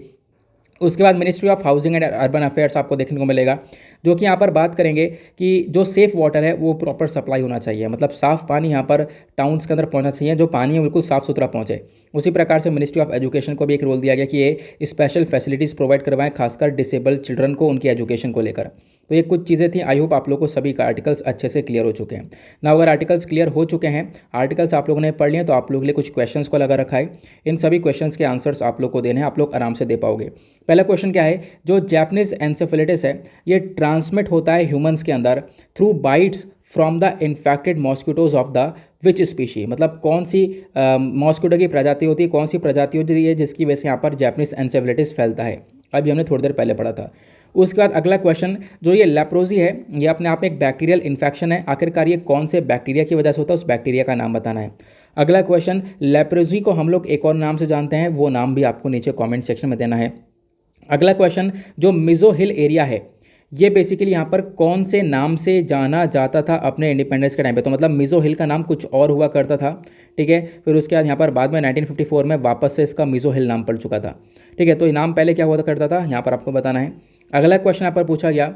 उसके बाद ministry of housing and urban affairs आपको देखने को मिलेगा, जो कि यहाँ पर बात करेंगे कि जो सेफ़ वाटर है वो प्रॉपर सप्लाई होना चाहिए, मतलब साफ़ पानी यहाँ पर टाउन्स के अंदर पहुँचना चाहिए, जो पानी है बिल्कुल साफ़ सुथरा पहुँचे। उसी प्रकार से मिनिस्ट्री ऑफ एजुकेशन को भी एक रोल दिया गया कि ये स्पेशल फैसिलिटीज़ प्रोवाइड करवाएं, खासकर डिसेबल्ड चिल्ड्रन को उनकी एजुकेशन को लेकर। तो ये कुछ चीज़ें थी। आई होप आप लोगों को सभी का आर्टिकल्स अच्छे से क्लियर हो चुके हैं ना। अगर आर्टिकल्स क्लियर हो चुके हैं, आर्टिकल्स आप लोगों ने पढ़ लिए, तो आप लोगों के लिए कुछ क्वेश्चंस को लगा रखा है। इन सभी क्वेश्चंस के आंसर्स आप लोग को देने हैं, आप लोग आराम से दे पाओगे। पहला क्वेश्चन क्या है, जो जापानीज़ एन्सेफेलाइटिस है ये ट्रांसमिट होता है ह्यूमंस के अंदर through bytes from the infected mosquitoes of the which species, मतलब कौन सी मॉस्किटो की प्रजाति होती है, कौन सी प्रजाति होती है जिसकी वजह से यहाँ पर जापानीज़ एन्सेफेलाइटिस फैलता है। अभी हमने थोड़ी देर पहले पढ़ा था। उसके बाद अगला क्वेश्चन, जो ये लेप्रोजी है ये अपने आप में एक बैक्टीरियल इन्फेक्शन है, आखिरकार ये कौन से बैक्टीरिया की वजह से होता है, उस बैक्टीरिया का नाम बताना है। अगला क्वेश्चन, लेप्रोजी को हम लोग एक और नाम से जानते हैं, वो नाम भी आपको नीचे कमेंट सेक्शन में देना है। अगला क्वेश्चन, जो मिजो हिल एरिया है ये बेसिकली यहाँ पर कौन से नाम से जाना जाता था अपने इंडिपेंडेंस के टाइम पे, तो मतलब मिजो हिल का नाम कुछ और हुआ करता था। ठीक है, फिर उसके बाद यहाँ पर बाद में 1954 में वापस से इसका मिजो हिल नाम पड़ चुका था। ठीक है, तो ये नाम पहले क्या हुआ करता था यहाँ पर आपको बताना है। अगला क्वेश्चन यहाँ पर पूछा गया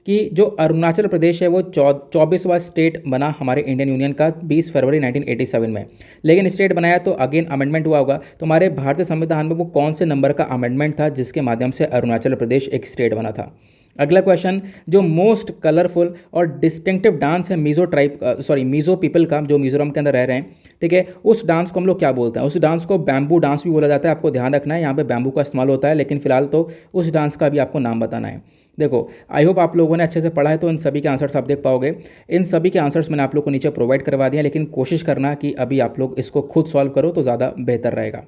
कि जो अरुणाचल प्रदेश है वो 24वां स्टेट बना हमारे इंडियन यूनियन का 20 फरवरी 1987 में, लेकिन स्टेट बनाया तो अगेन अमेंडमेंट हुआ होगा, तो हमारे भारतीय संविधान में वो कौन से नंबर का अमेंडमेंट था जिसके माध्यम से अरुणाचल प्रदेश एक स्टेट बना था। अगला क्वेश्चन, जो मोस्ट कलरफुल और डिस्टिंक्टिव डांस है मिजो पीपल का, जो मिजोरम के अंदर रह रहे हैं, ठीक है, उस डांस को हम लोग क्या बोलते हैं, उस डांस को बैम्बू डांस भी बोला जाता है। आपको ध्यान रखना है, यहाँ पे बैम्बू का इस्तेमाल होता है, लेकिन फिलहाल तो उस डांस का भी आपको नाम बताना है। देखो, आई होप आप लोगों ने अच्छे से पढ़ा है, तो इन सभी के आंसर्स आप देख पाओगे। इन सभी के आंसर्स मैंने आप लोग को नीचे प्रोवाइड करवा दिया, लेकिन कोशिश करना कि अभी आप लोग इसको खुद सॉल्व करो तो ज़्यादा बेहतर रहेगा।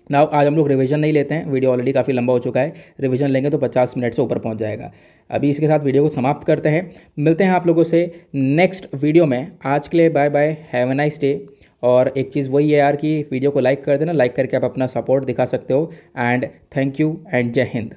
नाउ आज हम लोग रिवीजन नहीं लेते हैं, वीडियो ऑलरेडी काफ़ी लंबा हो चुका है, रिवीजन लेंगे तो 50 मिनट से ऊपर पहुंच जाएगा। अभी इसके साथ वीडियो को समाप्त करते हैं, मिलते हैं आप लोगों से नेक्स्ट वीडियो में। आज के लिए bye bye, have a nice day. और एक चीज़ वही है यार कि वीडियो को लाइक कर देना, लाइक करके आप अपना सपोर्ट दिखा सकते हो। एंड थैंक यू एंड जय हिंद।